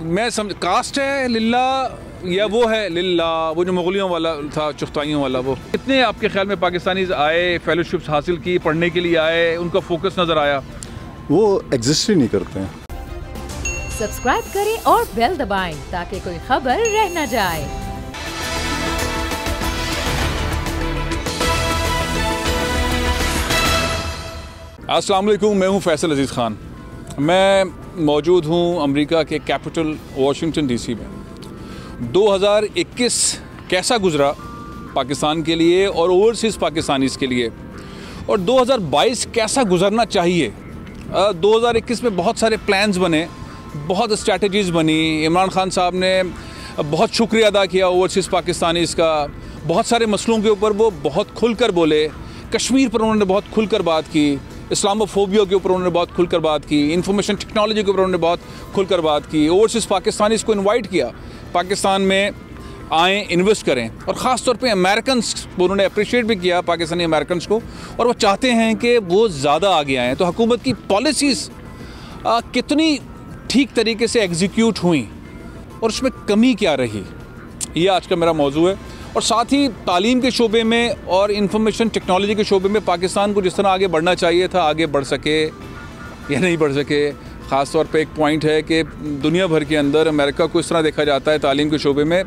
मैं समझ कास्ट है लिल्ला या वो है लिल्ला, वो जो मुगलियों वाला था, चुगताइयों वाला, वो कितने आपके ख्याल में पाकिस्तानीज़ आए, फेलोशिप्स हासिल की, पढ़ने के लिए आए, उनका फोकस नज़र आया? वो एग्जिस्ट ही नहीं करते हैं। सब्सक्राइब करें और बेल दबाएं ताकि कोई खबर रह न जाए। अस्सलाम वालेकुम, मैं हूं फैसल अजीज़ ख़ान। मैं मौजूद हूं अमेरिका के कैपिटल वाशिंगटन डीसी में। 2021 कैसा गुज़रा पाकिस्तान के लिए और ओवरसीज़ पाकिस्तानीज़ के लिए, और 2022 कैसा गुज़रना चाहिए। 2021 में बहुत सारे प्लान्स बने, बहुत स्ट्रैटेजीज़ बनी। इमरान खान साहब ने बहुत शुक्रिया अदा किया ओवरसीज़ पाकिस्तानीज़ का। बहुत सारे मसलों के ऊपर वो बहुत खुलकर बोले। कश्मीर पर उन्होंने बहुत खुलकर बात की, इस्लामोफोबिया के ऊपर उन्होंने बहुत खुलकर बात की, इंफॉर्मेशन टेक्नोलॉजी के ऊपर उन्होंने बहुत खुलकर बात की। ओवरसीज़ पाकिस्तानीज़ को इनवाइट किया पाकिस्तान में आएँ, इन्वेस्ट करें, और ख़ास तौर पे अमेरिकन्स को उन्होंने अप्रिशिएट भी किया, पाकिस्तानी अमेरिकन्स को, और वो चाहते हैं कि वो ज़्यादा आगे आएँ। तो हुकूमत की पॉलिसीज़ कितनी ठीक तरीके से एग्जीक्यूट हुई और उसमें कमी क्या रही, ये आज का मेरा मौजू है। और साथ ही तालीम के शोबे में और इंफॉर्मेशन टेक्नोलॉजी के शोबे में पाकिस्तान को जिस तरह आगे बढ़ना चाहिए था, आगे बढ़ सके या नहीं बढ़ सके। ख़ास तौर पे एक पॉइंट है कि दुनिया भर के अंदर अमेरिका को इस तरह देखा जाता है तालीम के शोबे में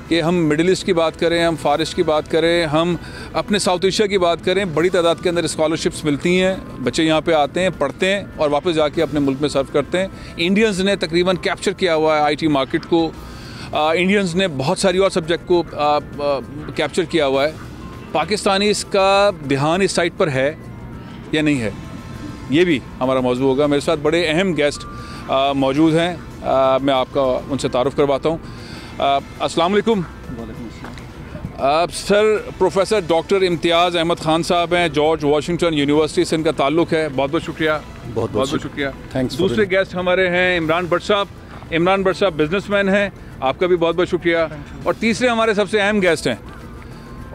कि हम मिडिल ईस्ट की बात करें, हम फार ईस्ट की बात करें, हम अपने साउथ एशिया की बात करें, बड़ी तादाद के अंदर स्कॉलरशिप्स मिलती हैं, बच्चे यहाँ पे आते हैं, पढ़ते हैं और वापस जाके अपने मुल्क में सर्व करते हैं। इंडियंस ने तकरीबन कैप्चर किया हुआ है आईटी मार्केट को। इंडियंस ने बहुत सारी और सब्जेक्ट को कैप्चर किया हुआ है। पाकिस्तानी इसका ध्यान इस साइड पर है या नहीं है, ये भी हमारा मौजू होगा। मेरे साथ बड़े अहम गेस्ट मौजूद हैं, मैं आपका उनसे तारुफ़ करवाता हूँ। अस्सलाम वालेकुम। सर, प्रोफेसर डॉक्टर इम्तियाज़ अहमद ख़ान साहब हैं, जॉर्ज वाशिंगटन यूनिवर्सिटी से इनका ताल्लुक़ है। बहुत बहुत शुक्रिया। बहुत शुक्रिया। थैंक्स। दूसरे गेस्ट हमारे हैं इमरान भट्ट साहब। इमरान भट्ट साहब बिजनेसमैन हैं, आपका भी बहुत बहुत शुक्रिया। और तीसरे हमारे सबसे अहम गेस्ट हैं,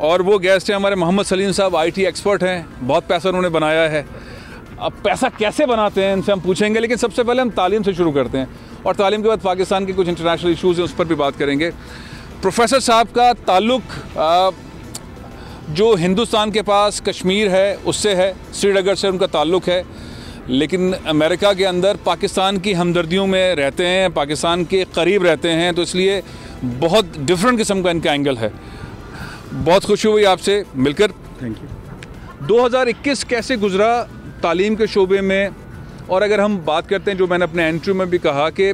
और वो गेस्ट हैं हमारे मोहम्मद सलीम साहब, IT एक्सपर्ट हैं। बहुत पैसा उन्होंने बनाया है। अब पैसा कैसे बनाते हैं इनसे हम पूछेंगे, लेकिन सबसे पहले हम तालीम से शुरू करते हैं, और तालीम के बाद पाकिस्तान के कुछ इंटरनेशनल इशूज़ हैं उस पर भी बात करेंगे। प्रोफेसर साहब का ताल्लुक़ जो हिंदुस्तान के पास कश्मीर है उससे है, श्रीनगर से उनका ताल्लुक़ है, लेकिन अमेरिका के अंदर पाकिस्तान की हमदर्दियों में रहते हैं, पाकिस्तान के करीब रहते हैं, तो इसलिए बहुत डिफरेंट किस्म का इनका एंगल है। बहुत खुशी हुई आपसे मिलकर। Thank you. 2021 कैसे गुजरा तालीम के शोबे में, और अगर हम बात करते हैं, जो मैंने अपने एंट्री में भी कहा कि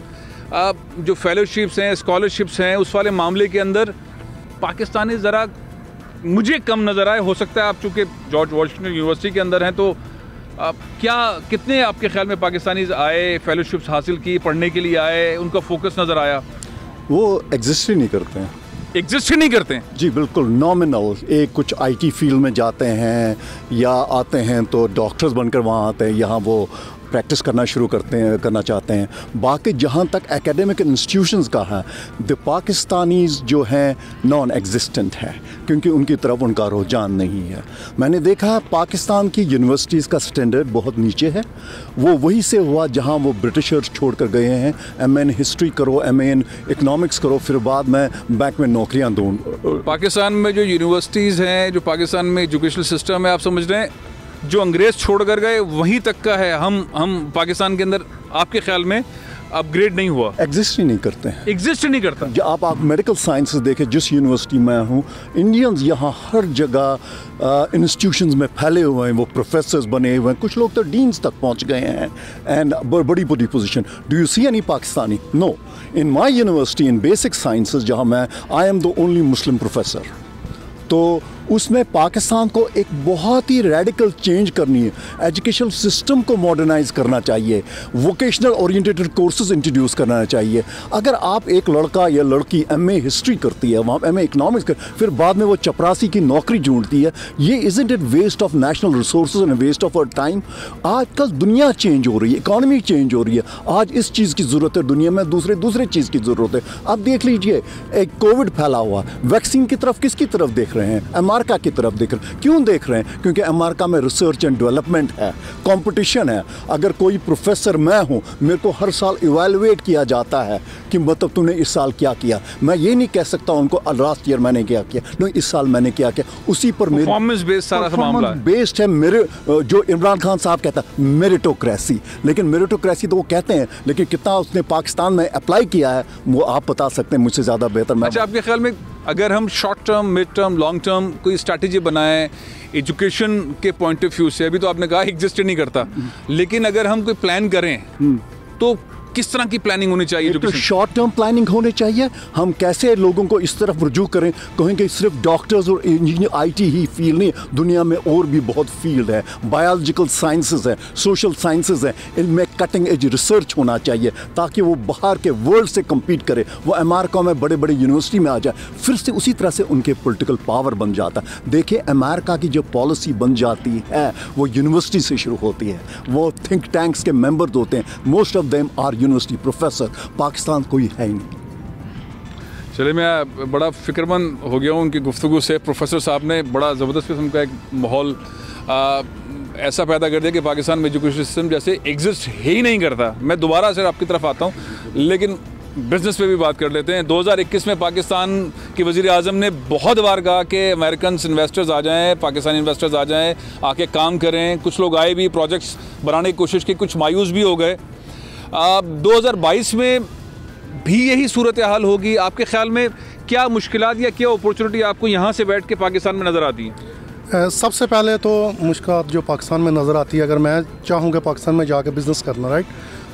जो फेलोशिप्स हैं, स्कॉलरशिप्स हैं, उस वाले मामले के अंदर पाकिस्तानी ज़रा मुझे कम नज़र आए। हो सकता है आप चूँकि जॉर्ज वाशिंगटन यूनिवर्सिटी के अंदर हैं, तो क्या कितने आपके ख्याल में पाकिस्तानीज़ आए, फेलोशिप्स हासिल की, पढ़ने के लिए आए, उनका फोकस नज़र आया? वो एग्जिस्ट ही नहीं करते हैं। एग्जिस्ट ही नहीं करते हैं? जी बिल्कुल, नॉमिनल। एक कुछ IT फील्ड में जाते हैं या आते हैं तो डॉक्टर्स बनकर वहाँ आते हैं, यहाँ वो प्रैक्टिस करना चाहते हैं। बाकी जहाँ तक एकेडमिक इंस्टीट्यूशंस का है, द पाकिस्तानीज़ जो हैं नॉन एग्जिस्टेंट है, क्योंकि उनकी तरफ उनका रुझान नहीं है। मैंने देखा पाकिस्तान की यूनिवर्सिटीज़ का स्टैंडर्ड बहुत नीचे है। वो वहीं से हुआ जहाँ वो ब्रिटिशर्स छोड़ कर गए हैं। MA इन हिस्ट्री करो, MA इन इकनॉमिक्स करो, फिर बाद में बैंक में नौकरियाँ दूँ। पाकिस्तान में जो यूनिवर्सिटीज़ हैं, जो पाकिस्तान में एजुकेशनल सिस्टम है, आप समझ रहे हैं जो अंग्रेज़ छोड़ कर गए वहीं तक का है। हम पाकिस्तान के अंदर आपके ख्याल में अपग्रेड नहीं हुआ? एग्जिस्ट ही नहीं करते हैं। एग्जिस्ट ही नहीं करता। जो आप मेडिकल साइंसेस देखें, जिस यूनिवर्सिटी में हूँ, इंडियंस यहाँ हर जगह इंस्टीट्यूशंस में फैले हुए हैं। वो प्रोफेसर्स बने हुए हैं, कुछ लोग तो डीन्स तक पहुँच गए हैं, एंड बड़ी बड़ी position. Do you see any Pakistani? No. In my university in basic sciences, जहाँ मैं I am the only Muslim professor, तो उसमें पाकिस्तान को एक बहुत ही रेडिकल चेंज करनी है। एजुकेशन सिस्टम को मॉडर्नाइज करना चाहिए, वोकेशनल ओरिएंटेड कोर्सेज इंट्रोड्यूस करना चाहिए। अगर आप एक लड़का या लड़की MA हिस्ट्री करती है, वहाँ MA इकनॉमिक्स कर, फिर बाद में वो चपरासी की नौकरी ढूंढती है, ये isn't it waste of national resources and waste of our time? आजकल दुनिया चेंज हो रही है, इकॉनमी चेंज हो रही है। आज इस चीज़ की ज़रूरत है, दुनिया में दूसरे चीज़ की ज़रूरत है। अब देख लीजिए, एक कोविड फैला हुआ, वैक्सीन की तरफ किसकी तरफ देख रहे हैं? अमेरिका की तरफ देख रहे हैं। क्यों देख रहे हैं? क्योंकि अमेरिका में रिसर्च एंड डेवलपमेंट है, कंपटीशन है। अगर कोई प्रोफेसर मैं हूँ, मेरे को हर साल इवेलुएट किया जाता है कि मतलब तूने इस साल क्या किया। मैं ये नहीं कह सकता उनको लास्ट ईयर मैंने क्या किया, नहीं इस साल मैंने क्या किया। उसी पर परफॉर्मेंस बेस्ड सारा मामला है, बेस्ड है। मेरे जो इमरान खान साहब कहता है मेरिटोक्रेसी, लेकिन मेरिटोक्रेसी तो वो कहते हैं, लेकिन कितना उसने पाकिस्तान में अप्लाई किया है वो आप बता सकते हैं मुझसे ज़्यादा बेहतर। अच्छा, आपके ख्याल में अगर हम short term, mid term, long term कोई स्ट्रैटेजी बनाएं एजुकेशन के पॉइंट ऑफ व्यू से, अभी तो आपने कहा एग्जिस्ट नहीं करता, लेकिन अगर हम कोई प्लान करें तो किस तरह की प्लानिंग होनी चाहिए? तो शॉर्ट टर्म प्लानिंग होनी चाहिए। हम कैसे लोगों को इस तरफ रुजू करें, कहेंगे सिर्फ डॉक्टर्स और इंजीनियर आईटी ही फील्ड नहीं, दुनिया में और भी बहुत फील्ड है, बायोलॉजिकल साइंसेस है, सोशल साइंसेस है, इनमें कटिंग एज रिसर्च होना चाहिए ताकि वो बाहर के वर्ल्ड से कम्पीट करे। वो अमेरिका में बड़े बड़े यूनिवर्सिटी में आ जाए, फिर से उसी तरह से उनके पॉलिटिकल पावर बन जाता है। देखिए अमेरिका की जो पॉलिसी बन जाती है वो यूनिवर्सिटी से शुरू होती है, वो थिंक टैंक्स के मेंबर्स होते हैं, most of them are university professor. Pakistan कोई है ही नहीं। चलिए, मैं बड़ा फिक्रमंद हो गया हूँ उनकी गुफ्तगू से। प्रोफेसर साहब ने बड़ा ज़बरदस्त किस्म का एक माहौल ऐसा पैदा कर दिया कि पाकिस्तान में एजुकेशन सिस्टम जैसे एग्जिस्ट ही नहीं करता। मैं दोबारा से आपकी तरफ आता हूँ, लेकिन बिजनेस पे भी बात कर लेते हैं। 2021 में पाकिस्तान के वज़ीर आज़म ने बहुत बार कहा कि अमेरिकन इन्वेस्टर्स आ जाएं, पाकिस्तानी इन्वेस्टर्स आ जाएं, आके काम करें। कुछ लोग आए भी, प्रोजेक्ट्स बनाने की कोशिश की, कुछ मायूस भी हो गए। 2022 में भी यही सूरत हाल होगी? आपके ख्याल में क्या मुश्किलात या क्या अपॉर्चुनिटी आपको यहाँ से बैठ के पाकिस्तान में नज़र आती है? सबसे पहले तो मुश्किलात जो पाकिस्तान में नज़र आती है, अगर मैं चाहूँगा पाकिस्तान में जाकर बिज़नेस करना, राइट,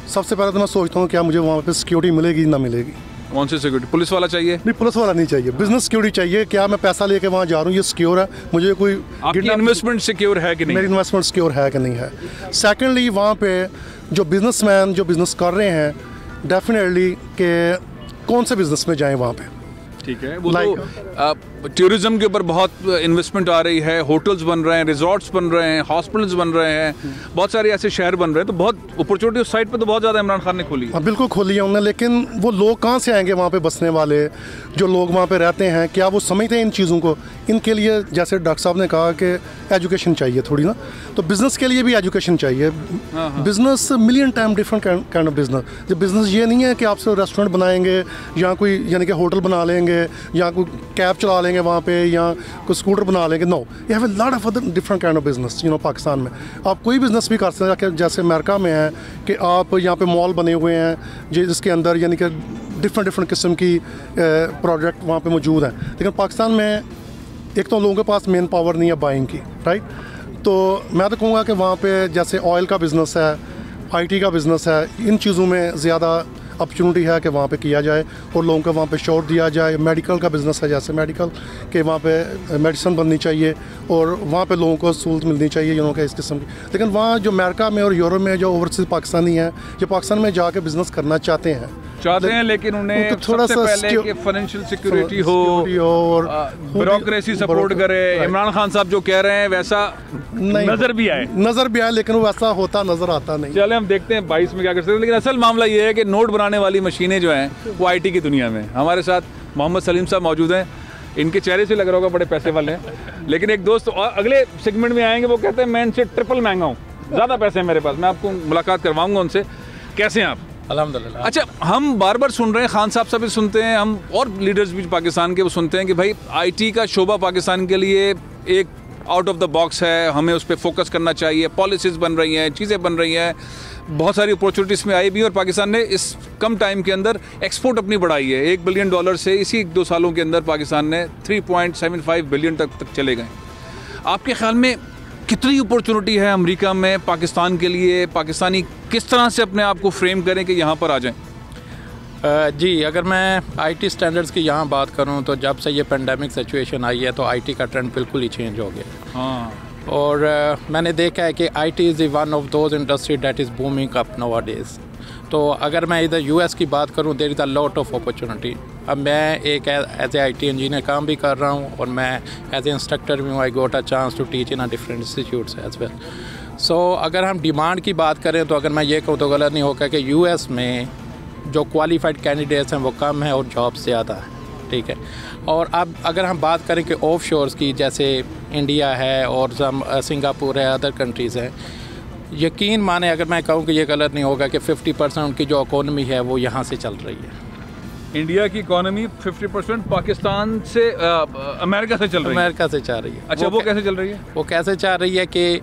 सबसे पहले तो मैं सोचता हूँ क्या मुझे वहाँ पे सिक्योरिटी मिलेगी ना मिलेगी। कौन सी सिक्योरिटी? पुलिस वाला चाहिए? नहीं, पुलिस वाला नहीं चाहिए, बिजनेस सिक्योरिटी चाहिए। क्या मैं पैसा लेके वहाँ जा रहा हूँ, ये सिक्योर है? मुझे कोई आपकी इन्वेस्टमेंट सिक्योर है कि नहीं? मेरी इन्वेस्टमेंट सिक्योर है कि नहीं है। सेकेंडली, वहाँ पे जो बिजनेसमैन जो बिज़नेस कर रहे हैं, डेफिनेटली कि कौन से बिज़नेस में जाएं वहाँ पे। ठीक है, वो तो टूरिज्म के ऊपर बहुत इन्वेस्टमेंट आ रही है, होटल्स बन रहे हैं, रिजॉर्ट्स बन रहे हैं, हॉस्पिटल्स बन रहे हैं, बहुत सारे ऐसे शहर बन रहे हैं, तो बहुत अपॉर्चुनिटी उस साइड पे तो बहुत ज़्यादा इमरान खान ने खोली है। हाँ, बिल्कुल खोली है उन्होंने, लेकिन वो लोग कहाँ से आएंगे वहाँ पे बसने वाले? जो लोग वहाँ पे रहते हैं, क्या वो समझते हैं इन चीज़ों को? इनके लिए जैसे डॉक्टर साहब ने कहा कि एजुकेशन चाहिए थोड़ी ना, तो बिज़नेस के लिए भी एजुकेशन चाहिए। Business million time different kind of business. जब बिज़नेस ये नहीं है कि आप सिर्फ रेस्टोरेंट बनाएंगे या कोई यानी कि होटल बना लेंगे या कोई कैब चला लेंगे वहाँ पे या कोई स्कूटर बना लेंगे। No, you have a lot of other different kind of business. You know, Pakistan में आप कोई बिज़नेस भी कर सकते हैं, जैसे अमेरिका में है कि आप यहाँ पे मॉल बने हुए हैं जिसके अंदर यानी कि डिफरेंट किस्म की प्रोडक्ट वहाँ पे मौजूद हैं। लेकिन पाकिस्तान में एक तो लोगों के पास मेन पावर नहीं है बाइंग की, राइट। तो मैं तो कहूँगा कि वहाँ पे जैसे ऑयल का बिज़नेस है, IT का बिज़नेस है, इन चीज़ों में ज़्यादा अपॉर्चुनिटी है कि वहाँ पे किया जाए और लोगों को वहाँ पे शॉर्ट दिया जाए। मेडिकल का बिज़नेस है, जैसे मेडिकल के वहाँ पे मेडिसिन बननी चाहिए और वहाँ पे लोगों को सहूलत मिलनी चाहिए, यू नो कि इस किस्म की। लेकिन वहाँ जो अमेरिका में और यूरोप में जो ओवरसीज़ पाकिस्तानी हैं, जो पाकिस्तान में जाके बिज़नेस करना चाहते हैं, लेकिन उन्हें थोड़ा सा पहले कि फाइनेंशियल सिक्योरिटी हो और ब्यूरोक्रेसी सपोर्ट करे। इमरान खान साहब जो कह रहे हैं वैसा नजर भी आए, लेकिन वो वैसा होता नजर आता नहीं। चले हम देखते हैं 22 में क्या कर सकते हैं। लेकिन असल मामला ये है कि नोट बनाने वाली मशीनें जो हैं वो IT की दुनिया में। हमारे साथ मोहम्मद सलीम साहब मौजूद हैं, इनके चेहरे से लग रहा होगा बड़े पैसे वाले हैं, लेकिन एक दोस्त और अगले सेगमेंट में आएंगे, वो कहते हैं मैं इनसे ट्रिपल महंगा हूँ, ज़्यादा पैसे हैं मेरे पास। मैं आपको मुलाकात करवाऊंगा उनसे। कैसे हैं आप? अल्हम्दुलिल्लाह। अच्छा, हम बार बार सुन रहे हैं, खान साहब से भी सुनते हैं, हम और लीडर्स भी पाकिस्तान के वो सुनते हैं कि भाई IT का शोबा पाकिस्तान के लिए एक आउट ऑफ द बॉक्स है, हमें उस पर फोकस करना चाहिए, पॉलिसीज़ बन रही हैं, चीज़ें बन रही हैं, बहुत सारी अपॉर्चुनिटीज़ में आई भी, और पाकिस्तान ने इस कम टाइम के अंदर एक्सपोर्ट अपनी बढ़ाई है। $1 बिलियन से इसी 2 सालों के अंदर पाकिस्तान ने 3.75 बिलियन तक चले गए। आपके ख्याल में कितनी अपॉर्चुनिटी है अमेरिका में पाकिस्तान के लिए? पाकिस्तानी किस तरह से अपने आप को फ्रेम करें कि यहाँ पर आ जाएं? जी, अगर मैं IT स्टैंडर्ड्स की यहाँ बात करूँ तो जब से ये पेंडेमिक सिचुएशन आई है तो IT का ट्रेंड बिल्कुल ही चेंज हो गया। हाँ, और मैंने देखा है कि IT is one of those industry that is booming up nowadays. तो अगर मैं इधर US की बात करूँ, there is a lot of opportunity. अब मैं एक एज ए IT इंजीनियर काम भी कर रहा हूँ और मैं एज ए इंस्ट्रक्टर भी हूँ। I got a chance to teach in a different institutes as well. So अगर हम डिमांड की बात करें तो अगर मैं ये कहूँ तो गलत नहीं होगा कि US में जो क्वालिफाइड कैंडिडेट्स हैं वो कम है और जॉब्स ज़्यादा है। ठीक है। और अब अगर हम बात करें कि ऑफ शोर्स की, जैसे इंडिया है और सिंगापुर है, अदर कंट्रीज़ हैं, यकीन माने अगर मैं कहूँ कि ये गलत नहीं होगा कि 50% उनकी जो इकोनॉमी है वो यहाँ से चल रही है। इंडिया की इकोनॉमी 50% पाकिस्तान से अमेरिका से चल रही है। अमेरिका से चल रही है। अच्छा, वो कैसे चल रही है? वो कैसे चल रही है कि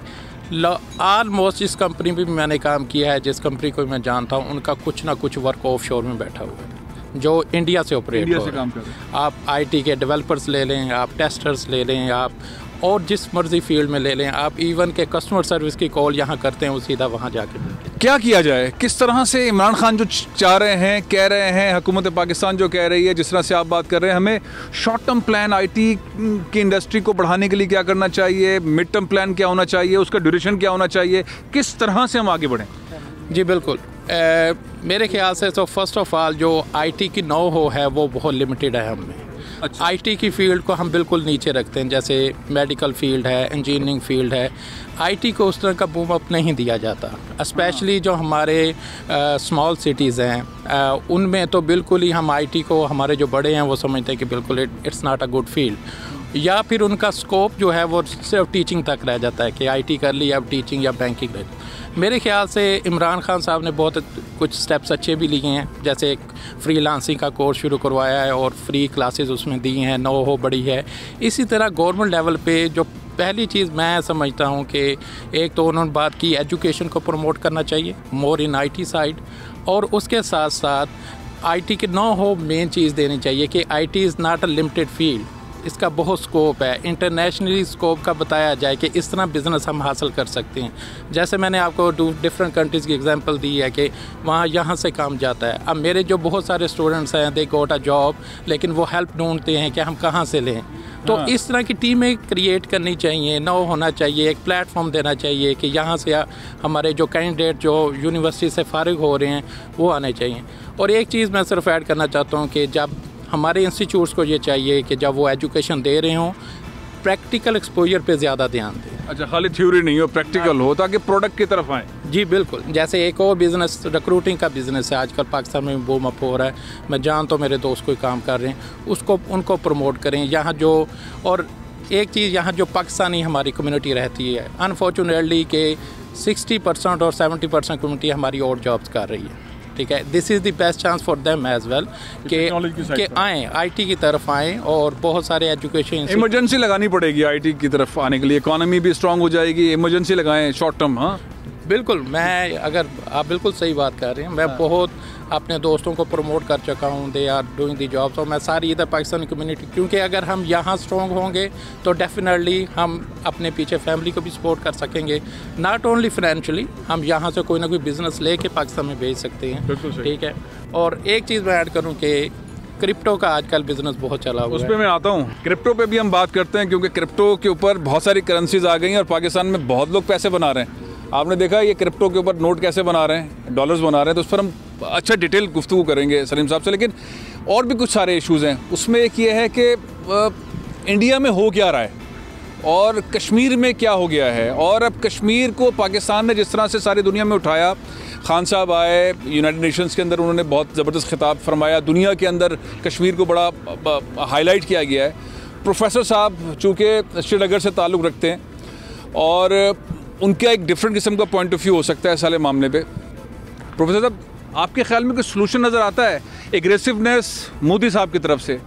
ऑलमोस्ट जिस कंपनी में मैंने काम किया है, जिस कंपनी को मैं जानता हूँ, उनका कुछ ना कुछ वर्क ऑफ शोर में बैठा हुआ है जो इंडिया से ऑपरेट हो रहा है। आप आईटी के डेवलपर्स ले लें, आप टेस्टर्स ले लें, आप और जिस मर्जी फील्ड में ले लें, आप इवन के कस्टमर सर्विस की कॉल यहाँ करते हैं वो सीधा वहाँ जाके मिलते हैं। क्या किया जाए? किस तरह से इमरान खान जो चाह रहे हैं, कह रहे हैं, हुकूमत पाकिस्तान जो कह रही है, जिस तरह से आप बात कर रहे हैं, हमें शॉर्ट टर्म प्लान आईटी की इंडस्ट्री को बढ़ाने के लिए क्या करना चाहिए, मिड टर्म प्लान क्या होना चाहिए, उसका ड्यूरेशन क्या होना चाहिए, किस तरह से हम आगे बढ़ें? जी बिल्कुल, मेरे ख्याल से तो फर्स्ट ऑफ ऑल जो आईटी की नो हो है वो बहुत लिमिटेड है हम में। अच्छा। आईटी की फील्ड को हम बिल्कुल नीचे रखते हैं, जैसे मेडिकल फील्ड है, इंजीनियरिंग फील्ड है, आईटी को उस तरह का बूम अप नहीं दिया जाता। स्पेशली जो हमारे स्मॉल सिटीज़ हैं उनमें तो बिल्कुल ही हम आईटी को, हमारे जो बड़े हैं वो समझते हैं कि बिल्कुल it's not a good field, या फिर उनका स्कोप जो है वो सिर्फ टीचिंग तक रह जाता है कि आईटी कर ली अब टीचिंग या बैंकिंग रह। मेरे ख्याल से इमरान खान साहब ने बहुत कुछ स्टेप्स अच्छे भी लिए हैं, जैसे एक फ्रीलांसिंग का कोर्स शुरू करवाया है और फ्री क्लासेस उसमें दी हैं, नो हो बड़ी है। इसी तरह गवर्नमेंट लेवल पे जो पहली चीज़ मैं समझता हूँ कि एक तो उन्होंने बात की एजुकेशन को प्रमोट करना चाहिए मोर इन आईटी साइड, और उसके साथ साथ आईटी के नो हो मेन चीज़ देनी चाहिए कि IT is not a limited field, इसका बहुत स्कोप है, इंटरनेशनली स्कोप का बताया जाए कि इस तरह बिज़नेस हम हासिल कर सकते हैं। जैसे मैंने आपको डिफरेंट कंट्रीज़ की एग्जांपल दी है कि वहाँ यहाँ से काम जाता है। अब मेरे जो बहुत सारे स्टूडेंट्स हैं, दे गॉट अ जॉब, लेकिन वो हेल्प ढूंढते हैं कि हम कहाँ से लें। तो इस तरह की टीमें क्रिएट करनी चाहिए, नो होना चाहिए, एक प्लेटफॉर्म देना चाहिए कि यहाँ से हमारे जो कैंडिडेट जो यूनिवर्सिटी से फारिग हो रहे हैं वो आने चाहिए। और एक चीज़ मैं सिर्फ ऐड करना चाहता हूँ कि जब हमारे इंस्टीट्यूट्स को ये चाहिए कि जब वो एजुकेशन दे रहे हों, प्रैक्टिकल एक्सपोजर पे ज़्यादा ध्यान दें। अच्छा, खाली थ्योरी नहीं हो, प्रैक्टिकल हो, ताकि प्रोडक्ट की तरफ आए। जी बिल्कुल, जैसे एक और बिज़नेस रिक्रूटिंग का बिज़नेस है आजकल पाकिस्तान में बूम अप हो रहा है, मैं जानता हूँ मेरे दोस्त कोई काम कर रहे हैं, उसको उनको प्रमोट करें यहाँ जो। और एक चीज़, यहाँ जो पाकिस्तानी हमारी कम्युनिटी रहती है, अनफॉर्चुनेटली के 60% और 70% कम्युनिटी हमारी और जॉब्स कर रही है, ठीक है। This is the best chance for them as well कि आएँ, आईटी की तरफ आएँ, और बहुत सारे एजुकेशन इमरजेंसी लगानी पड़ेगी आईटी की तरफ आने के लिए, इकोनॉमी भी स्ट्रांग हो जाएगी। इमरजेंसी लगाएं शॉर्ट टर्म। हाँ बिल्कुल, मैं अगर आप बिल्कुल सही बात कर रहे हैं, मैं बहुत अपने दोस्तों को प्रमोट कर चुका हूँ, they are doing the jobs, और मैं सारी इधर पाकिस्तानी कम्युनिटी, क्योंकि अगर हम यहाँ स्ट्रॉन्ग होंगे तो डेफिनेटली हम अपने पीछे फैमिली को भी सपोर्ट कर सकेंगे, नॉट ओनली फाइनेंशियली, हम यहाँ से कोई ना कोई बिज़नेस लेके पाकिस्तान में भेज सकते हैं, ठीक है। और एक चीज़ मैं ऐड करूँ कि क्रिप्टो का आजकल बिजनेस बहुत चला हुआ है, उस पर मैं आता हूँ। क्रिप्टो पे भी हम बात करते हैं, क्योंकि क्रिप्टो के ऊपर बहुत सारी करेंसीज आ गई हैं और पाकिस्तान में बहुत लोग पैसे बना रहे हैं। आपने देखा ये क्रिप्टो के ऊपर नोट कैसे बना रहे हैं, डॉलर्स बना रहे हैं, तो उस पर हम अच्छा डिटेल गुफ्तगू करेंगे सलीम साहब से। लेकिन और भी कुछ सारे इश्यूज़ हैं, उसमें एक ये है कि इंडिया में हो क्या रहा है और कश्मीर में क्या हो गया है, और अब कश्मीर को पाकिस्तान ने जिस तरह से सारी दुनिया में उठाया, खान साहब आए यूनाइटेड नेशंस के अंदर, उन्होंने बहुत ज़बरदस्त खिताब फरमाया, दुनिया के अंदर कश्मीर को बड़ा हाईलाइट किया गया है। प्रोफेसर साहब चूँकि श्रीनगर से ताल्लुक़ रखते हैं और उनका एक डिफरेंट किस्म का पॉइंट ऑफ व्यू हो सकता है सारे मामले पे। प्रोफेसर साहब, आपके ख्याल में कोई सलूशन नज़र आता है? एग्रेसिवनेस मोदी साहब की तरफ से,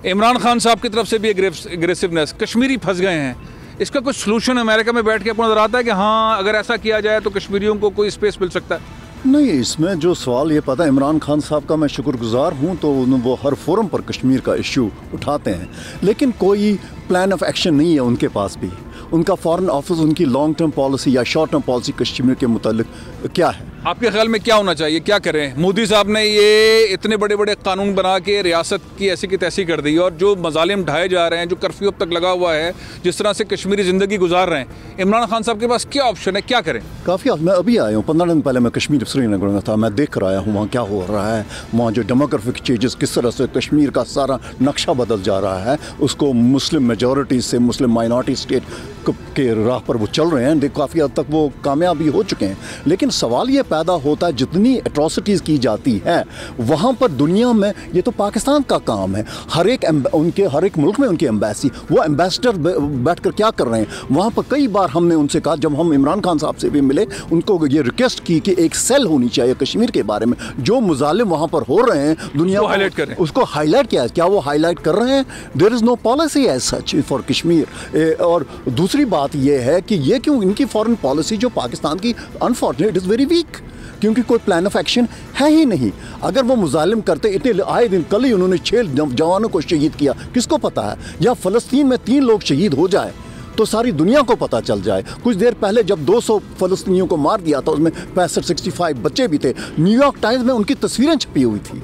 इमरान खान साहब की तरफ से भी एग्रेसिवनेस, कश्मीरी फंस गए हैं, इसका कोई सलूशन अमेरिका में बैठ के आपको नज़र आता है कि हाँ अगर ऐसा किया जाए तो कश्मीरियों को कोई स्पेस मिल सकता है? नहीं, इसमें जो सवाल ये पता है, इमरान खान साहब का मैं शुक्रगुजार हूँ, तो वो हर फोरम पर कश्मीर का इशू उठाते हैं, लेकिन कोई प्लान ऑफ एक्शन नहीं है उनके पास भी। उनका फॉरेन ऑफिस, उनकी लॉन्ग टर्म पॉलिसी या शॉर्ट टर्म पॉलिसी कश्मीर के मुतालिक क्या है? आपके ख्याल में क्या होना चाहिए, क्या करें? मोदी साहब ने ये इतने बड़े बड़े कानून बना के रियासत की ऐसी की तैसी कर दी, और जो मजालिम ढाए जा रहे हैं, जो कर्फ्यू अब तक लगा हुआ है, जिस तरह से कश्मीरी ज़िंदगी गुजार रहे हैं, इमरान खान साहब के पास क्या ऑप्शन है, क्या करें? काफ़ी, मैं अभी आया हूँ, 15 दिन पहले मैं कश्मीर श्रीनगर में था, मैं देख कर आया हूँ वहाँ क्या हो रहा है, वहाँ जो डेमोग्राफिक चेंजेस, किस तरह से कश्मीर का सारा नक्शा बदल जा रहा है, उसको मुस्लिम मेजॉरिटी से मुस्लिम माइनॉरिटी स्टेट के राह पर वो चल रहे हैं, काफ़ी हद तक वो कामयाबी हो चुके हैं। लेकिन सवाल ये पैदा होता है, जितनी एट्रॉसिटीज़ की जाती हैं वहाँ पर दुनिया में, ये तो पाकिस्तान का काम है। हर एक मुल्क में उनकी एम्बेसी, वो एम्बेसडर बैठकर क्या कर रहे हैं वहाँ पर। कई बार हमने उनसे कहा, जब हम इमरान खान साहब से भी मिले, उनको ये रिक्वेस्ट की कि एक सेल होनी चाहिए कश्मीर के बारे में, जो मुजालिम वहाँ पर हो रहे हैं दुनिया को हाईलाइट करें, उसको हाईलाइट किया। क्या वो हाईलाइट कर रहे हैं? There is no policy as such for Kashmir. और दूसरी बात ये है कि ये क्यों इनकी फॉरेन पॉलिसी जो पाकिस्तान की, unfortunate, it is very weak, क्योंकि कोई प्लान ऑफ एक्शन है ही नहीं। अगर वो मुजालिम करते, इतने आए दिन, कल ही उन्होंने 6 जवानों को शहीद किया, किसको पता है? या फ़लस्तीन में 3 लोग शहीद हो जाए तो सारी दुनिया को पता चल जाए। कुछ देर पहले जब 200 फ़लस्तीनियों को मार दिया था, उसमें 65 बच्चे भी थे। न्यूयॉर्क टाइम्स में उनकी तस्वीरें छपी हुई थी।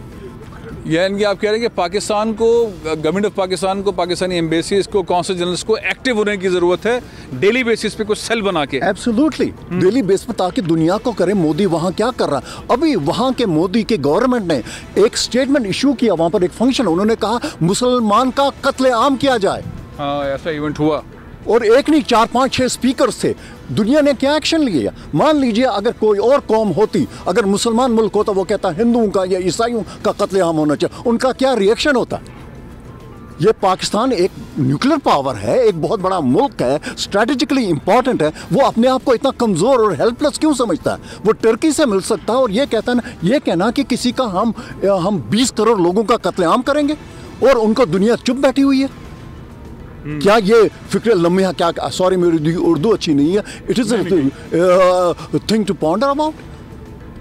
यानी आप कह रहे हैं कि पाकिस्तान को, गवर्नमेंट ऑफ पाकिस्तान को, पाकिस्तानी एम्बेसीज को, कौंसल जनरल्स को एक्टिव होने की ज़रूरत है डेली बेसिस पे, कुछ सेल बना के। एब्सोल्युटली डेली बेस पे, ताकि दुनिया को करें मोदी वहाँ क्या कर रहा है। अभी वहाँ के मोदी के गवर्नमेंट ने एक स्टेटमेंट इशू किया, वहाँ पर एक फंक्शन, उन्होंने कहा मुसलमान का कत्लेआम किया जाए। हाँ, ऐसा इवेंट हुआ और एक नहीं, 4, 5, 6 स्पीकर्स थे। दुनिया ने क्या एक्शन लिया? मान लीजिए अगर कोई और कौम होती, अगर मुसलमान मुल्क होता, वो कहता हिंदुओं का या ईसाइयों का कत्लेआम होना चाहिए, उनका क्या रिएक्शन होता? ये पाकिस्तान एक न्यूक्लियर पावर है, एक बहुत बड़ा मुल्क है, स्ट्रेटेजिकली इंपॉर्टेंट है। वो अपने आप को इतना कमज़ोर और हेल्पलेस क्यों समझता है? वो टर्की से मिल सकता है और ये कहता है ना, ये कहना कि किसी का हम 20 करोड़ लोगों का कत्लेआम करेंगे और उनको दुनिया चुप बैठी हुई है। क्या ये फिक्र लम्हा, क्या, सॉरी मेरी उर्दू अच्छी नहीं है, it is thing to ponder about.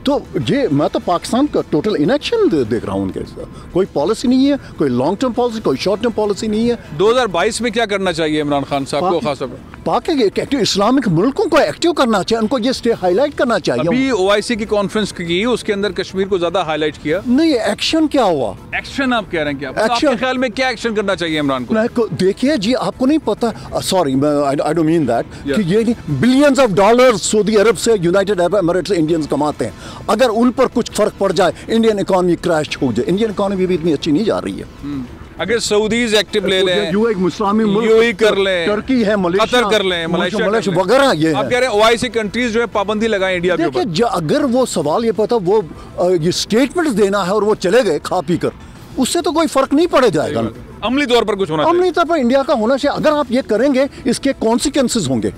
तो ये मैं तो पाकिस्तान का टोटल इनएक्शन देख रहा हूँ उनके साथ। कोई पॉलिसी नहीं है, कोई लॉन्ग टर्म पॉलिसी, कोई शॉर्ट टर्म पॉलिसी नहीं है। 2022 में क्या करना चाहिए इमरान खान साहब को? खास पाक एक्टिव इस्लामिक मुल्कों को एक्टिव करना चाहिए, उनको ये स्टे हाईलाइट करना चाहिए। अभी OIC की कॉन्फ्रेंस की, उसके अंदर कश्मीर को ज्यादा हाईलाइट किया। नहीं, एक्शन क्या हुआ? एक्शन आप कह रहे हैं क्या? आपके ख्याल में क्या एक्शन करना चाहिए इमरान को? देखिए जी, आपको नहीं पता, sorry I don't mean that, कि ये बिलियंस ऑफ डॉलर्स सऊदी अरब से, यूनाइटेड अरब एमिरेट्स से इंडियंस कमाते हैं। अगर उन पर कुछ फर्क पड़ जाए, इंडियन इकोनॉमी क्रैश हो जाए। इंडियन इकोनॉमी भी इतनी अच्छी नहीं जा रही है। अगर सऊदीज एक्टिव ले लें, यूएई कर लें, टर्की है, कतर कर लें, मलेशिया वगैरह, ये आप कह रहे हैं OIC कंट्रीज जो है पाबंदी लगाएं इंडिया के ऊपर। अगर वो सवाल ये पता, वो ये स्टेटमेंट्स देना है और वो चले गए खा पी कर, उससे तो कोई फर्क नहीं पड़े जाएगा। अमली तौर पर कुछ होना चाहिए, अमली तौर पर इंडिया का होना चाहिए। अगर आप ये करेंगे, इसके कॉन्सिक्वेंसेस होंगे।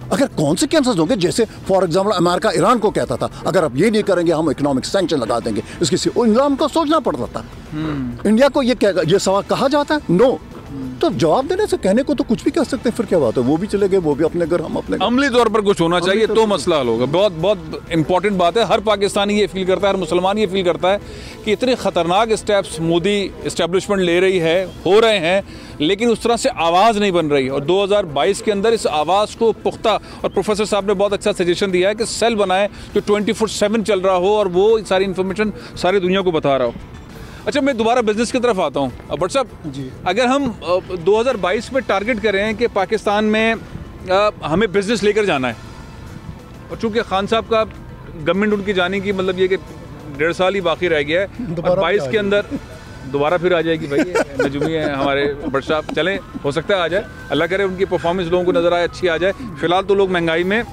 अगर कॉन्सिक्वेंसेस होंगे, जैसे फॉर एग्जाम्पल अमेरिका ईरान को कहता था, अगर आप ये नहीं करेंगे हम इकोनॉमिक सैंक्शन लगा देंगे, इसके इस्लाम को सोचना पड़ता था। इंडिया को ये सवाल कहा जाता है, नो। तो जवाब देने से, कहने को तो कुछ भी कह सकते हैं, फिर क्या बात है? वो भी चले गए, वो भी अपने घर, हम अपने घर। अमली तौर पर कुछ होना चाहिए तो मसला हल होगा। बहुत बहुत इंपॉर्टेंट बात है। हर पाकिस्तानी ये फील करता है, हर मुसलमान ये फील करता है कि इतने ख़तरनाक स्टेप्स मोदी इस्टेब्लिशमेंट ले रही है, हो रहे हैं, लेकिन उस तरह से आवाज़ नहीं बन रही। और 2022 के अंदर इस आवाज़ को पुख्ता, और प्रोफेसर साहब ने बहुत अच्छा सजेशन दिया है कि सेल बनाए जो 24/7 चल रहा हो और वो सारी इन्फॉर्मेशन सारी दुनिया को बता रहा हो। अच्छा, मैं दोबारा बिजनेस की तरफ आता हूँ। बट साहब जी, अगर हम 2022 में टारगेट करें कि पाकिस्तान में हमें बिजनेस लेकर जाना है, और चूँकि खान साहब का गवर्नमेंट उनकी जाने की मतलब ये कि 1.5 साल ही बाकी रह गया है, और 22 के अंदर दोबारा फिर आ जाएगी। भाई नजूमी है हमारे बट साहब, चलें, हो सकता है आ जाए, अल्लाह करे उनकी परफॉर्मेंस लोगों को नज़र आए, अच्छी आ जाए। फिलहाल तो लोग महंगाई में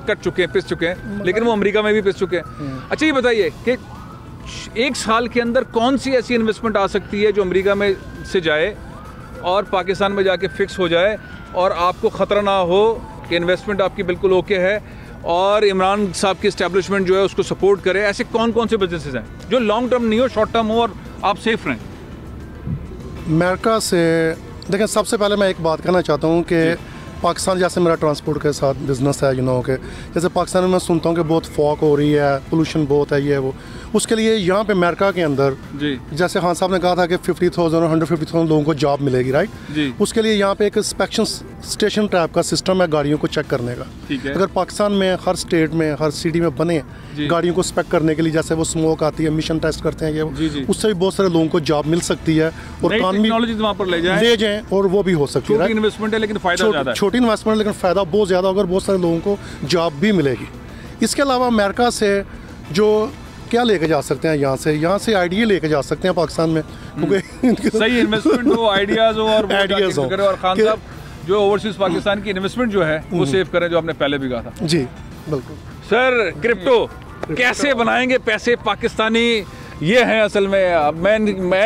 कट चुके हैं, पिस चुके हैं, लेकिन वो अमेरिका में भी पिस चुके हैं। अच्छा, ये बताइए कि 1 साल के अंदर कौन सी ऐसी इन्वेस्टमेंट आ सकती है जो अमेरिका में से जाए और पाकिस्तान में जाके फिक्स हो जाए, और आपको ख़तरा ना हो कि इन्वेस्टमेंट आपकी बिल्कुल ओके है और इमरान साहब की इस्टेब्लिशमेंट जो है उसको सपोर्ट करे? ऐसे कौन कौन से बिजनेसेस हैं जो लॉन्ग टर्म नहीं हो, शॉर्ट टर्म हो और आप सेफ रहें? अमेरिका से देखें, सबसे पहले मैं एक बात कहना चाहता हूँ कि पाकिस्तान, जैसे मेरा ट्रांसपोर्ट के साथ बिज़नेस है, के जैसे पाकिस्तान में मैं सुनता हूँ कि बहुत फॉग हो रही है, पोल्यूशन बहुत है, ये वो, उसके लिए यहाँ पे अमेरिका के अंदर जी, जैसे खान साहब ने कहा था कि 50,000 और 150,000 लोगों को जॉब मिलेगी, राइट जी। उसके लिए यहाँ पे एक इंस्पेक्शन स्टेशन टाइप का सिस्टम है गाड़ियों को चेक करने का। अगर पाकिस्तान में हर स्टेट में, हर सिटी में बने गाड़ियों को इंस्पेक्ट करने के लिए, जैसे वो स्मोक आती है, मिशन टेस्ट करते हैं, ये उससे भी बहुत सारे लोगों को जॉब मिल सकती है और टेक्नोलॉजी वहाँ पर ले जाएं और वो भी हो सकती है। इन्वेस्टमेंट है लेकिन फायदा ज़्यादा है, छोटी इन्वेस्टमेंट लेकिन फ़ायदा बहुत ज़्यादा होगा और बहुत सारे लोगों को जॉब भी मिलेगी। इसके अलावा अमेरिका से जो क्या लेके जा सकते हैं, यहाँ से आइडिया लेके जा सकते हैं पाकिस्तान में, क्योंकि सही इन्वेस्टमेंट हो, आइडियाज़ हो और खान साहब जो ओवरसीज पाकिस्तान की इन्वेस्टमेंट जो है वो सेव करें, जो आपने पहले भी कहा था। जी बिल्कुल सर। क्रिप्टो कैसे बनाएंगे पैसे पाकिस्तानी, ये हैं असल में। अब मैं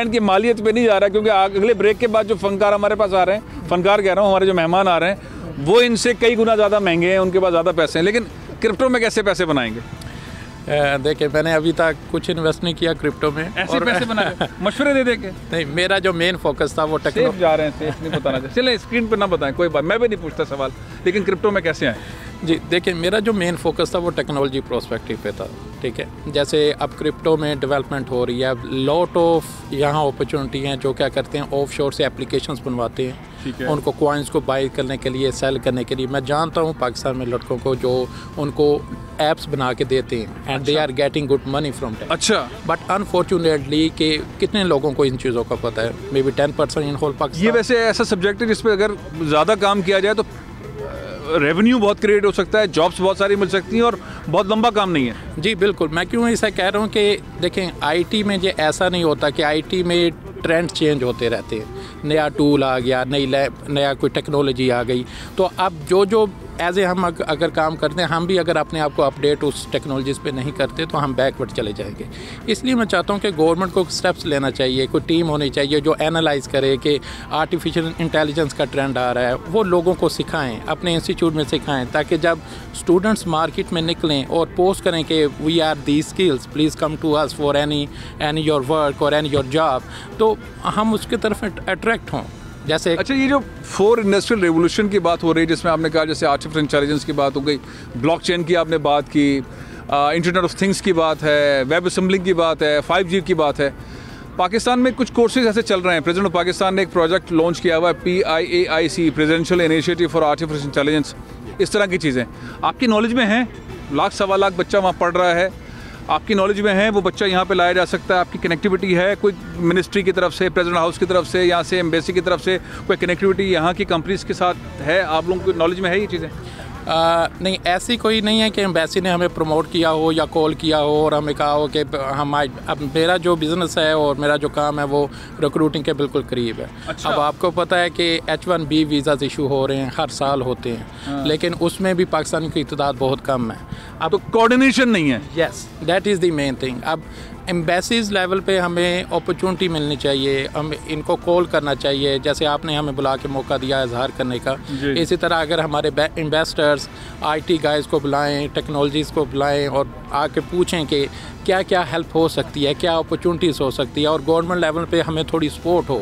इनकी मालियत पे नहीं जा रहा, क्योंकि अगले ब्रेक के बाद जो फनकार हमारे पास आ रहे हैं, फनकार कह रहा हूँ, हमारे जो मेहमान आ रहे हैं वो इनसे कई गुना ज़्यादा महंगे हैं, उनके पास ज़्यादा पैसे हैं। लेकिन क्रिप्टो में कैसे पैसे बनाएंगे? देखिए, मैंने अभी तक कुछ इन्वेस्ट नहीं किया क्रिप्टो में। ऐसे पैसे बनाए मशवरे दे देंगे? नहीं, मेरा जो मेन फोकस था वो सेफ जा रहे हैं, सेफ नहीं बताना चाहिए। चलें, स्क्रीन पर ना बताएं, कोई बात, मैं भी नहीं पूछता सवाल, लेकिन क्रिप्टो में कैसे आए? जी देखिए, मेरा जो मेन फोकस था वो टेक्नोलॉजी प्रोस्पेक्टिव पे था, ठीक है। जैसे अब क्रिप्टो में डेवलपमेंट हो रही है, अब लॉट ऑफ यहाँ अपॉर्चुनिटी हैं जो क्या करते हैं, ऑफ शोर से एप्लीकेशंस बनवाते हैं, उनको कॉइन्स को बाई करने के लिए, सेल करने के लिए। मैं जानता हूँ पाकिस्तान में लड़कों को जो उनको एप्स बना के देते हैं and they are getting good money from that. अच्छा, बट अनफॉर्चुनेटली कि कितने लोगों को इन चीज़ों का पता है, maybe 10% in whole Pakistan. ये वैसे ऐसा सब्जेक्ट है जिस पे अगर ज़्यादा काम किया जाए तो रेवेन्यू बहुत क्रिएट हो सकता है, जॉब्स बहुत सारी मिल सकती हैं, और बहुत लंबा काम नहीं है। जी बिल्कुल, मैं क्यों ऐसा कह रहा हूँ कि देखें, आईटी में ये ऐसा नहीं होता कि आईटी में ट्रेंड चेंज होते रहते हैं, नया टूल आ गया, नया कोई टेक्नोलॉजी आ गई, तो अब जो एज ए हम अगर काम करते हैं, हम भी अगर अपने आप को अपडेट उस टेक्नोलॉजीज़ पे नहीं करते तो हम बैकवर्ड चले जाएंगे। इसलिए मैं चाहता हूँ कि गवर्नमेंट को स्टेप्स लेना चाहिए, कोई टीम होनी चाहिए जो एनालाइज करे कि आर्टिफिशियल इंटेलिजेंस का ट्रेंड आ रहा है, वो लोगों को सिखाएं, अपने इंस्टीट्यूट में सिखाएं, ताकि जब स्टूडेंट्स मार्केट में निकलें और पोस्ट करें कि we are the skills, please come to us for any your work और एनी योर जॉब, तो हम उसकी तरफ अट्रैक्ट हों। जैसे अच्छा, ये जो 4 इंडस्ट्रियल रेवोल्यूशन की बात हो रही है, जिसमें आपने कहा जैसे आर्टिफिशियल इंटेलिजेंस की बात हो गई, ब्लॉकचेन की आपने बात की, इंटरनेट ऑफ थिंग्स की बात है, वेब असेंबलिंग की बात है, 5G की बात है, पाकिस्तान में कुछ कोर्सेज ऐसे चल रहे हैं। प्रेसिडेंट ऑफ पाकिस्तान ने एक प्रोजेक्ट लॉन्च किया हुआ है, PIAIC, presidential initiative for artificial intelligence. इस तरह की चीज़ें आपकी नॉलेज में हैं? लाख सवा लाख बच्चा वहाँ पढ़ रहा है, आपकी नॉलेज में है, वो बच्चा यहाँ पे लाया जा सकता है, आपकी कनेक्टिविटी है कोई मिनिस्ट्री की तरफ से, प्रेसिडेंट हाउस की तरफ से, यहाँ से एम्बेसी की तरफ से कोई कनेक्टिविटी यहाँ की कंपनीज के साथ है? आप लोगों की नॉलेज में है ये चीज़ें? नहीं, ऐसी कोई नहीं है कि एम्बेसी ने हमें प्रमोट किया हो या कॉल किया हो और हमें कहा हो कि हम अब मेरा जो बिज़नेस है और मेरा जो काम है वो रिक्रूटिंग के बिल्कुल करीब है। अच्छा। अब आपको पता है कि H1B वीज़ाज़ इशू हो रहे हैं, हर साल होते हैं। हाँ। लेकिन उसमें भी पाकिस्तान की तादाद बहुत कम है। अब तो कोऑर्डिनेशन नहीं है। Yes, that is the main thing. अब एम्बेसीज़ लेवल पे हमें अपॉर्चुनिटी मिलनी चाहिए, हम इनको कॉल करना चाहिए, जैसे आपने हमें बुला के मौका दिया इजहार करने का। इसी तरह अगर हमारे इन्वेस्टर्स IT गाइज़ को बुलाएं, टेक्नोलॉजीज़ को बुलाएं और आके पूछें कि क्या क्या हेल्प हो सकती है, क्या अपॉर्चुनिटीज़ हो सकती है, और गवर्नमेंट लेवल पे हमें थोड़ी सपोर्ट हो,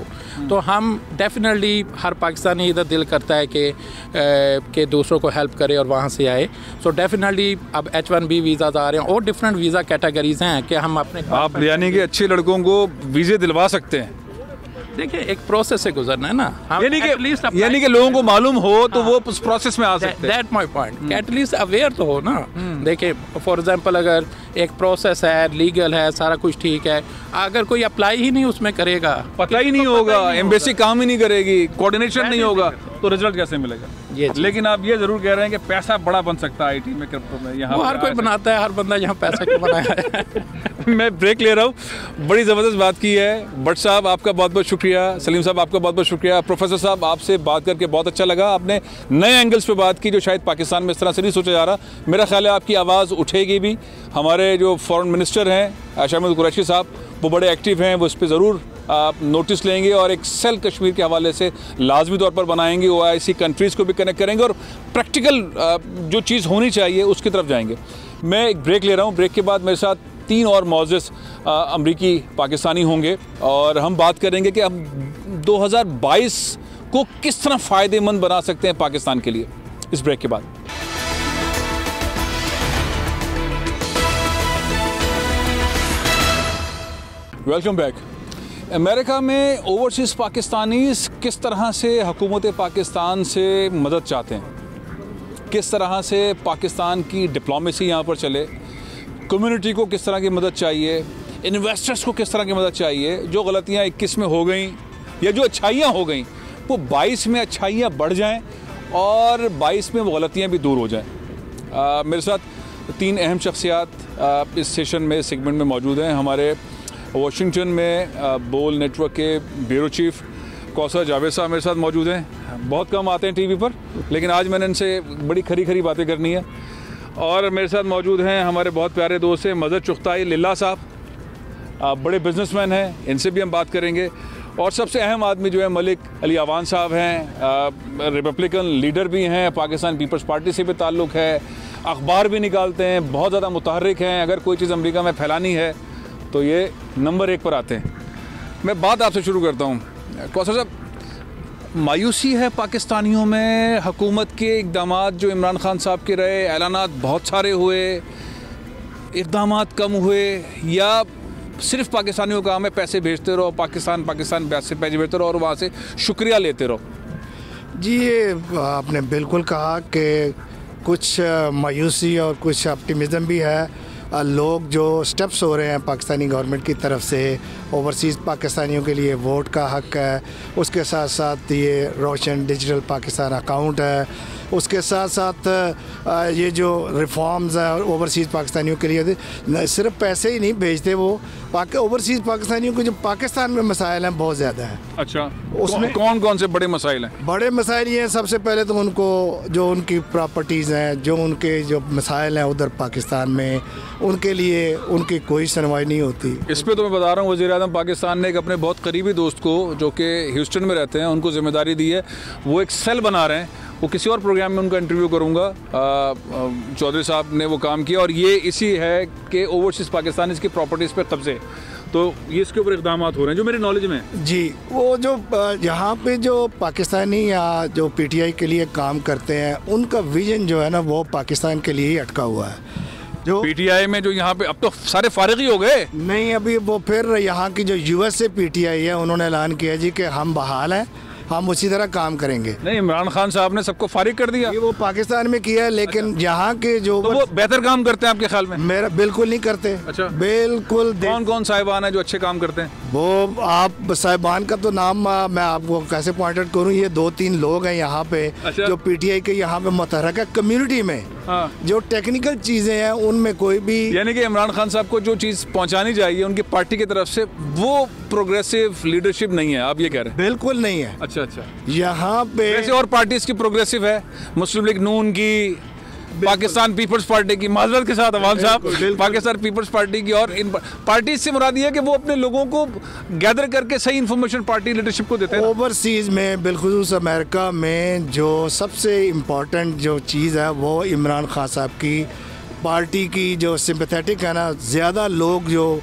तो हम डेफिनेटली, हर पाकिस्तानी इधर दिल करता है कि दूसरों को हेल्प करे और वहाँ से आए। सो डेफिनेटली अब H1B वीज़ाज़ आ रहे हैं और डिफरेंट वीज़ा कैटेगरीज़ हैं कि हम अपने, आप यानी कि अच्छे लड़कों को वीज़े दिलवा सकते हैं। देखिए, एक प्रोसेस से गुजरना है ना, यानी कि लोगों को मालूम हो तो वो उस प्रोसेस में आ सकते हैं। That my point, at least aware तो हो ना। देखिए, फॉर एग्जांपल अगर एक प्रोसेस है, लीगल है, सारा कुछ ठीक है, अगर कोई अप्लाई ही नहीं उसमें करेगा, पता ही नहीं होगा, एम्बेसी काम ही नहीं करेगी, कोऑर्डिनेशन नहीं होगा, तो रिजल्ट कैसे मिलेगा? लेकिन आप ये जरूर कह रहे हैं कि पैसा बड़ा बन सकता है IT में, क्रिप्टो में। यहाँ हर कोई बनाता है, हर बंदा यहाँ पैसा क्यों बनाया है। मैं ब्रेक ले रहा हूँ। बड़ी ज़बरदस्त बात की है भट्ट साहब, आपका बहुत बहुत शुक्रिया। सलीम साहब, आपका बहुत बहुत शुक्रिया। प्रोफेसर साहब, आपसे बात करके बहुत अच्छा लगा। आपने नए एंगल्स पे बात की जो शायद पाकिस्तान में इस तरह से नहीं सोचा जा रहा। मेरा ख्याल है आपकी आवाज़ उठेगी भी। हमारे जो फॉरेन मिनिस्टर हैं शाहिद कुरैशी साहब, वो बड़े एक्टिव हैं, वो इस पर ज़रूर आप नोटिस लेंगे और एक सेल कश्मीर के हवाले से लाजमी तौर पर बनाएंगे, OIC कंट्रीज़ को भी कनेक्ट करेंगे और प्रैक्टिकल जो चीज़ होनी चाहिए उसकी तरफ जाएंगे। मैं एक ब्रेक ले रहा हूँ। ब्रेक के बाद मेरे साथ 3 और मौजूद अमरीकी पाकिस्तानी होंगे और हम बात करेंगे कि हम 2022 को किस तरह फ़ायदेमंद बना सकते हैं पाकिस्तान के लिए, इस ब्रेक के बाद। Welcome back. अमेरिका में ओवरसीज़ पाकिस्तानीज़ किस तरह से हुकूमत पाकिस्तान से मदद चाहते हैं, किस तरह से पाकिस्तान की डिप्लोमेसी यहाँ पर चले, कम्युनिटी को किस तरह की मदद चाहिए, इन्वेस्टर्स को किस तरह की मदद चाहिए। जो गलतियाँ 21 में हो गई या जो अच्छाइयाँ हो गई वो 22 में अच्छाइयाँ बढ़ जाएं और 22 में वो गलतियाँ भी दूर हो जाएं। मेरे साथ 3 अहम शख्सियात इस सेशन में, सेगमेंट में मौजूद हैं। हमारे वाशिंगटन में बोल नेटवर्क के ब्यूरो चीफ कौसर जावेद साहब मेरे साथ मौजूद हैं। बहुत कम आते हैं टीवी पर, लेकिन आज मैंने इनसे बड़ी खरी खरी बातें करनी है। और मेरे साथ मौजूद हैं हमारे बहुत प्यारे दोस्त हैं मदर चुगताई लिल्ला साहब, बड़े बिजनेसमैन हैं, इनसे भी हम बात करेंगे। और सबसे अहम आदमी जो है मलिक अली अवान साहब हैं, रिपब्लिकन लीडर भी हैं, पाकिस्तान पीपल्स पार्टी से भी ताल्लुक़ है, अखबार भी निकालते हैं, बहुत ज़्यादा मुतहर्रिक हैं। अगर कोई चीज़ अमेरिका में फैलानी है तो ये नंबर 1 पर आते हैं। मैं बात आपसे शुरू करता हूँ। कौसर साहब, मायूसी है पाकिस्तानियों में हुकूमत के इक़दामात जो इमरान खान साहब के रहे, ऐलानात बहुत सारे हुए, इक़दामात कम हुए, या सिर्फ पाकिस्तानियों का काम है पैसे भेजते रहो, पाकिस्तान से पैसे भेजते रहो और वहाँ से शुक्रिया लेते रहो? जी, ये आपने बिल्कुल कहा कि कुछ मायूसी और कुछ ऑप्टिमिज़म भी है। लोग जो स्टेप्स हो रहे हैं पाकिस्तानी गवर्नमेंट की तरफ से, ओवरसीज़ पाकिस्तानियों के लिए वोट का हक़ है, उसके साथ साथ ये रोशन डिजिटल पाकिस्तान अकाउंट है, उसके साथ साथ ये जो रिफॉर्म्स है ओवरसीज़ पाकिस्तानियों के लिए, सिर्फ पैसे ही नहीं भेजते वो, ओवरसीज़ पाकिस्तानियों के जो पाकिस्तान में मसाइल हैं बहुत ज़्यादा हैं। अच्छा, उसमें कौन कौन से बड़े मसाइल हैं? बड़े मसाइल ये हैं, सबसे पहले तो उनको जो उनकी प्रॉपर्टीज़ हैं, जो उनके जो मसाइल हैं उधर पाकिस्तान में, उनके लिए उनकी कोई सुनवाई नहीं होती। इस पर तो मैं बता रहा हूँ, वज़ीर-ए-आज़म पाकिस्तान ने एक अपने बहुत करीबी दोस्त को जो कि ह्यूस्टन में रहते हैं उनको जिम्मेदारी दी है, वो एक सेल बना रहे हैं। वो किसी और प्रोग्राम में उनका इंटरव्यू करूँगा। चौधरी साहब ने वो काम किया और ये इसी है कि ओवरसीज़ पाकिस्तान इसकी प्रॉपर्टीज़ पे कब्जे, तो ये इसके ऊपर इक़दाम हो रहे हैं जो मेरे नॉलेज में। जी, वो जो यहाँ पे जो पाकिस्तानी या जो पीटीआई के लिए काम करते हैं, उनका विजन जो है ना वो पाकिस्तान के लिए ही अटका हुआ है। जो पीटीआई में जो यहाँ पे अब तो सारे फारिग ही हो गए। नहीं, अभी वो फिर यहाँ की जो यूएस से पीटीआई है उन्होंने ऐलान किया जी कि हम बहाल हैं, हम उसी तरह काम करेंगे। नहीं, इमरान खान साहब ने सबको फारिग कर दिया। ये वो पाकिस्तान में किया है, लेकिन यहाँ के जो तो वो बेहतर काम करते हैं आपके ख्याल में? मेरा बिल्कुल नहीं करते। अच्छा, बिल्कुल। कौन साहिबान है जो अच्छे काम करते हैं? वो आप साहिबान का तो नाम मैं आपको कैसे पॉइंट आउट करूँ, ये 2-3 लोग हैं यहाँ पे। अच्छा। जो पीटीआई के यहाँ पे मुतहर्रिक है कम्युनिटी में। हाँ। जो टेक्निकल चीज़ें हैं उनमें कोई भी, यानी कि इमरान खान साहब को जो चीज़ पहुंचानी चाहिए उनकी पार्टी की तरफ से, वो प्रोग्रेसिव लीडरशिप नहीं है, आप ये कह रहे हैं? बिल्कुल नहीं है। अच्छा, यहाँ पे वैसे और पार्टीज की प्रोग्रेसिव है, मुस्लिम लीग नून की, पाकिस्तान पीपल्स पार्टी की, माजरत के साथ अवान साहब, पाकिस्तान पीपल्स पार्टी की, और इन पार्टीज से मुराद ये है कि वो अपने लोगों को गैदर करके सही इंफॉर्मेशन पार्टी लीडरशिप को देते हैं। ओवरसीज़ में बिलखुसूस अमेरिका में जो सबसे इम्पोर्टेंट जो चीज़ है वो इमरान खान साहब की पार्टी की जो सिंपैथेटिक है ना, ज़्यादा लोग जो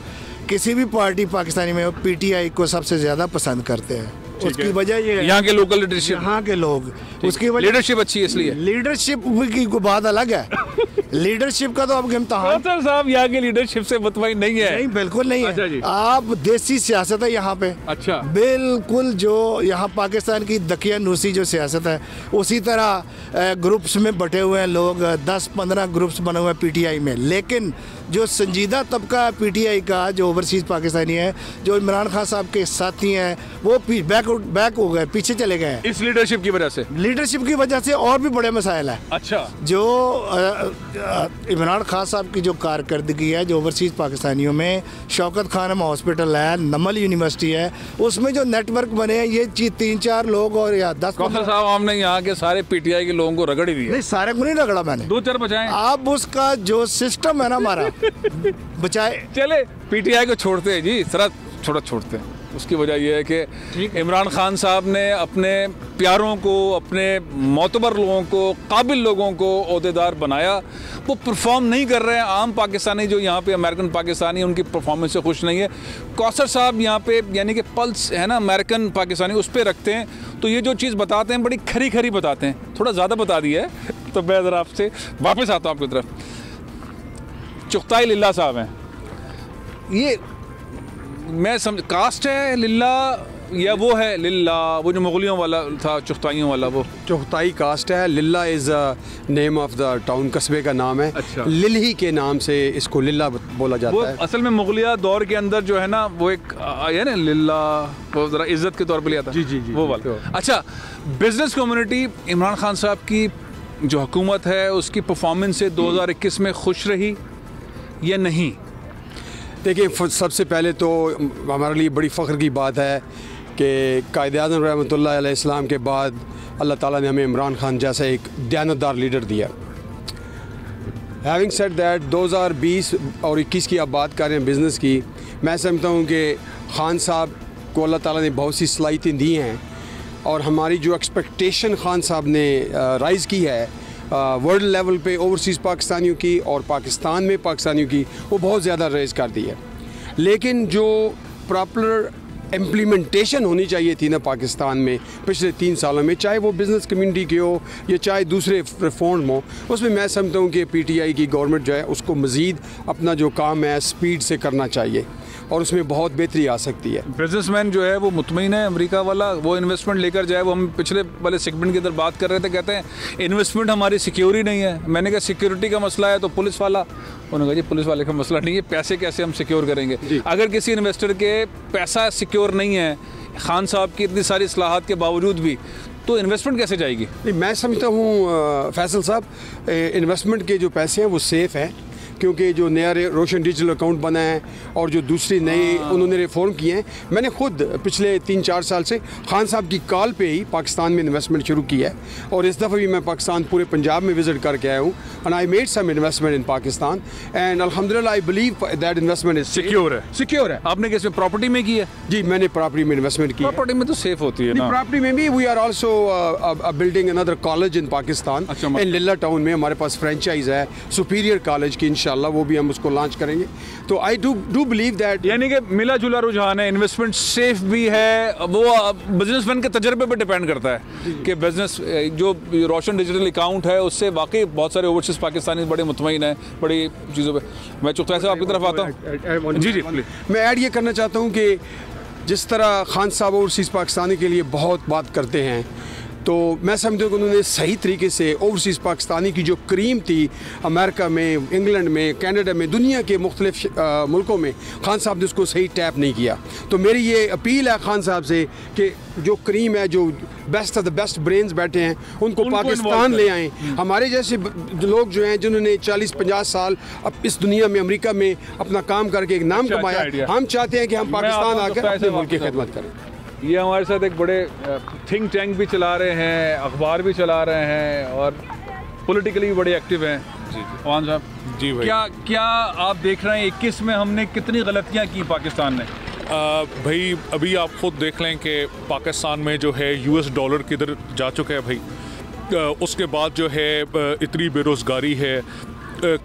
किसी भी पार्टी पाकिस्तानी में पीटीआई को सबसे ज़्यादा पसंद करते हैं। उसकी वजह ये है यहाँ के लोकल लीडरशिप, यहाँ के लोग, उसकी वजह लीडरशिप अच्छी है इसलिए। लीडरशिप की कोई बात अलग है। लीडरशिप का तो आपके इम्तहान साहब यहाँ की लीडरशिप से मुतमईन नहीं है? नहीं, बिल्कुल नहीं अच्छा है। आप देसी सियासत है यहाँ पे। अच्छा, बिल्कुल। जो यहाँ पाकिस्तान की दकियानूसी जो सियासत है उसी तरह ग्रुप्स में बटे हुए हैं लोग, 10-15 ग्रुप्स बने हुए हैं पीटीआई में। लेकिन जो संजीदा तबका है पीटीआई का, जो ओवरसीज़ पाकिस्तानी है, जो इमरान खान साहब के साथी हैं, वो बैक हो गए, पीछे चले गए इस लीडरशिप की वजह से। लीडरशिप की वजह से और भी बड़े मसाइल हैं। अच्छा, जो इमरान खान साहब की जो कारकर्दगी है जो ओवरसीज़ पाकिस्तानियों में, शौकत खानम हॉस्पिटल है, नमल यूनिवर्सिटी है, उसमें जो नेटवर्क बने हैं, ये 3-4 लोग और या 10 साहब, हमने यहाँ के सारे पीटीआई के लोगों को रगड़ ही दिया। नहीं, सारे को नहीं रगड़ा मैंने, 2-4 बचाए आप। उसका जो सिस्टम है ना हमारा बचाए। चले, पीटीआई को छोड़ते हैं जी, जरा थोड़ा छोड़ते हैं। उसकी वजह यह है कि इमरान खान साहब ने अपने प्यारों को, अपने मोतबर लोगों को, काबिल लोगों को ओहदेदार बनाया। वो परफॉर्म नहीं कर रहे हैं। आम पाकिस्तानी जो यहाँ पे अमेरिकन पाकिस्तानी, उनकी परफॉर्मेंस से खुश नहीं है। कौसर साहब यहाँ पे यानी कि पल्स है ना अमेरिकन पाकिस्तानी, उस पर रखते हैं, तो ये जो चीज़ बताते हैं बड़ी खरी खरी बताते हैं। थोड़ा ज़्यादा बता दिया है तो मैं ज़रा आपसे वापस आता हूँ आपकी तरफ। चुगताई लिल्ला साहब हैं, ये मैं समझ कास्ट है लिल्ला या वो है लिल्ला, वो जो मुगलियों वाला था, चुगताइयों वाला, वो चुगताई कास्ट है। Lilla is name of the town, कस्बे का नाम है। अच्छा। लिल्ही के नाम से इसको लिल्ला बोला जाता है। असल में मुगलिया दौर के अंदर जो है ना वो एक है ना लिल्ला, वो ज़रा इज्जत के तौर पे लिया था। जी, वो वाला। अच्छा, बिजनेस कम्युनिटी इमरान खान साहब की जो हुकूमत है उसकी परफॉर्मेंस से 2021 में खुश रही या नहीं? देखिए, सबसे पहले तो हमारे लिए बड़ी फ़ख्र की बात है कि कायद-ए-आज़म रहमतुल्लाह अलैहि इस्लाम के बाद अल्लाह ताला ने हमें इमरान खान जैसा एक दयानतदार लीडर दिया। हैविंग सेड दैट 2020 और 21 की आप बात कर रहे हैं बिज़नेस की, मैं समझता हूँ कि खान साहब को अल्लाह ताला ने बहुत सी सलाहियतें दी हैं और हमारी जो एक्सपेक्टेशन खान साहब ने राइज़ की है वर्ल्ड लेवल पे ओवरसीज़ पाकिस्तानियों की और पाकिस्तान में पाकिस्तानियों की, वो बहुत ज़्यादा रेज़ कर दी है। लेकिन जो प्रॉपर इम्प्लीमेंटेशन होनी चाहिए थी ना पाकिस्तान में पिछले 3 सालों में, चाहे वो बिज़नेस कम्युनिटी की हो या चाहे दूसरे रिफॉर्म हो, उसमें मैं समझता हूँ कि PTI की गवर्नमेंट जो है उसको मज़ीद अपना जो काम है स्पीड से करना चाहिए और उसमें बहुत बेहतरी आ सकती है। बिजनेसमैन जो है वो मुतमईन है अमेरिका वाला, वो इन्वेस्टमेंट लेकर जाए। वो हम पिछले वाले सेगमेंट की इधर बात कर रहे थे, कहते हैं इन्वेस्टमेंट हमारी सिक्योर ही नहीं है। मैंने कहा सिक्योरिटी का मसला है तो पुलिस वाला, उन्होंने कहा जी पुलिस वाले का मसला नहीं है, पैसे कैसे हम सिक्योर करेंगे। अगर किसी इन्वेस्टर के पैसा सिक्योर नहीं है, खान साहब की इतनी सारी इस्लाहात के बावजूद भी, तो इन्वेस्टमेंट कैसे जाएगी? नहीं, मैं समझता हूँ फैसल साहब, इन्वेस्टमेंट के जो पैसे हैं वो सेफ़ हैं, क्योंकि जो नया रोशन डिजिटल अकाउंट बना है और जो दूसरी नई उन्होंने रिफॉर्म किए हैं, मैंने खुद पिछले 3-4 साल से खान साहब की कॉल पे ही पाकिस्तान में इन्वेस्टमेंट शुरू की है और इस दफ़ा भी मैं पाकिस्तान पूरे पंजाब में विज़िट करके आया हूँ and I made some investment in Pakistan and अल्हम्दुलिल्लाह I believe that investment is secure है। आपने कैसे प्रॉपर्टी में की है? जी, मैंने प्रॉपर्टी में इन्वेस्टमेंट की। प्रॉपर्टी में तो सेफ होती है ना? प्रॉपर्टी में भी we are also building another college in Pakistan in Lilla town में हमारे पास फ्रेंचाइज है सुपीरियर कॉलेज की, इंशाल्लाह वो भी हम उसको लॉन्च करेंगे। तो आई डू बिलीव दैट, यानी कि मिला जुला रुझान है, इन्वेस्टमेंट सेफ भी है, वो बिजनेसमैन के तजर्बे पर डिपेंड करता है कि बिजनेस जो रोशन डिजिटल अकाउंट है उससे वाकई बहुत सारे ओवरसीज पाकिस्तानी बड़े मुतमईन हैं बड़ी चीज़ों पे। मैं चुगताई साहब आपकी तरफ आता हूँ। जी जी, मैं ऐड ये करना चाहता हूँ कि जिस तरह खान साहब ओवरसीज़ पाकिस्तानी के लिए बहुत बात करते हैं, तो मैं समझता हूँ कि उन्होंने सही तरीके से ओवरसीज़ पाकिस्तानी की जो क्रीम थी अमेरिका में, इंग्लैंड में, कनाडा में, दुनिया के मुख्तलिफ मुल्कों में, खान साहब ने उसको सही टैप नहीं किया। तो मेरी ये अपील है खान साहब से कि जो क्रीम है, जो best of the best brains बैठे हैं, उनको पाकिस्तान ले आएँ। हमारे जैसे लोग जो हैं जिन्होंने 40-50 साल अब इस दुनिया में अमेरिका में अपना काम करके एक नाम कमाया, हम चाहते हैं कि हम पाकिस्तान आकर अपने मुल्क की खिदमत करें। ये हमारे साथ एक बड़े थिंक टैंक भी चला रहे हैं, अखबार भी चला रहे हैं और पॉलिटिकली भी बड़े एक्टिव हैं। जी अवान साहब, जी भाई, क्या आप देख रहे हैं 21 में हमने कितनी गलतियां की पाकिस्तान ने? भाई अभी आप खुद देख लें कि पाकिस्तान में जो है US डॉलर किधर जा चुका है भाई। उसके बाद जो है इतनी बेरोज़गारी है।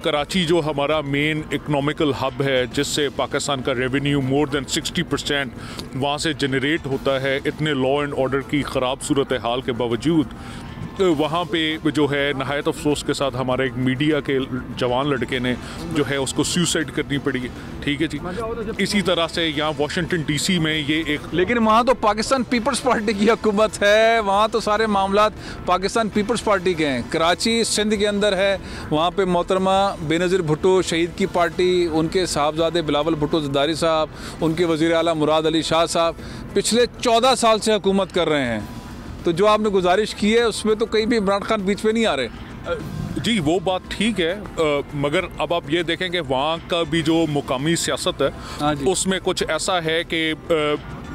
कराची जो हमारा मेन इकोनॉमिकल हब है जिससे पाकिस्तान का रेवेन्यू मोर देन 60% वहाँ से जनरेट होता है, इतने लॉ एंड ऑर्डर की ख़राब सूरत हाल के बावजूद वहाँ पे जो है नहायत अफसोस के साथ हमारे एक मीडिया के जवान लड़के ने जो है उसको सुसाइड करनी पड़ी। ठीक है जी, इसी तरह से यहाँ वाशिंगटन DC में ये एक, लेकिन वहाँ तो पाकिस्तान पीपल्स पार्टी की हुकूमत है, वहाँ तो सारे मामलात पाकिस्तान पीपल्स पार्टी के हैं। कराची सिंध के अंदर है, वहाँ पे मोहतरमा बेनज़ीर भुट्टो शहीद की पार्टी, उनके साहबजादे बिलावल भुट्टो ज़रदारी साहब, उनके वज़ीर आला मुराद अली शाह साहब पिछले 14 साल से हुकूमत कर रहे हैं। तो जो आपने गुजारिश की है उसमें तो कहीं भी इमरान खान बीच में नहीं आ रहे। जी वो बात ठीक है, मगर अब आप ये देखें कि वहाँ का भी जो मुकामी सियासत है उसमें कुछ ऐसा है कि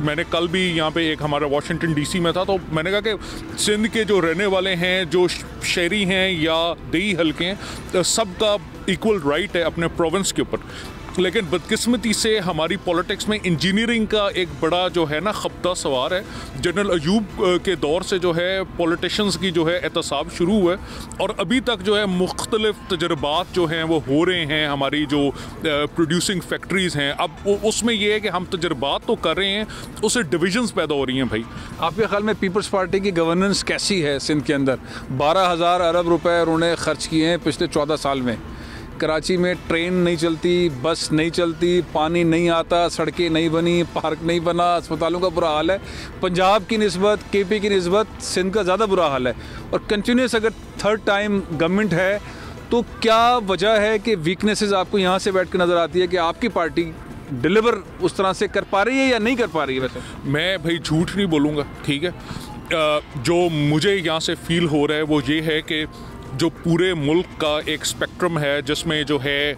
मैंने कल भी यहाँ पे एक हमारा वाशिंगटन DC में था, तो मैंने कहा कि सिंध के जो रहने वाले हैं, जो शहरी हैं या देही हल्के हैं, सबका इक्वल राइट है अपने प्रोविंस के ऊपर। लेकिन बदकिस्मती से हमारी पॉलिटिक्स में इंजीनियरिंग का एक बड़ा जो है ना खपता सवार है। जनरल अयूब के दौर से जो है पॉलिटिशियंस की जो है एहतसाब शुरू हुआ और अभी तक जो है मुख्तलिफ तजर्बात जो हैं वो हो रहे हैं। हमारी जो प्रोड्यूसिंग फैक्ट्रीज़ हैं, अब उसमें ये है कि हम तजर्बात तो कर रहे हैं, उससे डिविजन्स पैदा हो रही हैं। भाई आपके ख्याल में पीपल्स पार्टी की गवर्नेंस कैसी है सिंध के अंदर? 12,000 अरब रुपए उन्होंने खर्च किए हैं पिछले 14 साल में। कराची में ट्रेन नहीं चलती, बस नहीं चलती, पानी नहीं आता, सड़कें नहीं बनी, पार्क नहीं बना, अस्पतालों का बुरा हाल है। पंजाब की निस्बत, KP की निस्बत सिंध का ज़्यादा बुरा हाल है। और कंटिन्यूस अगर थर्ड टाइम गवर्नमेंट है तो क्या वजह है कि वीकनेसेस आपको यहाँ से बैठ कर नज़र आती है कि आपकी पार्टी डिलीवर उस तरह से कर पा रही है या नहीं कर पा रही है? वैसे मैं भाई झूठ नहीं बोलूँगा, ठीक है। जो मुझे यहाँ से फील हो रहा है वो ये है कि जो पूरे मुल्क का एक स्पेक्ट्रम है जिसमें जो है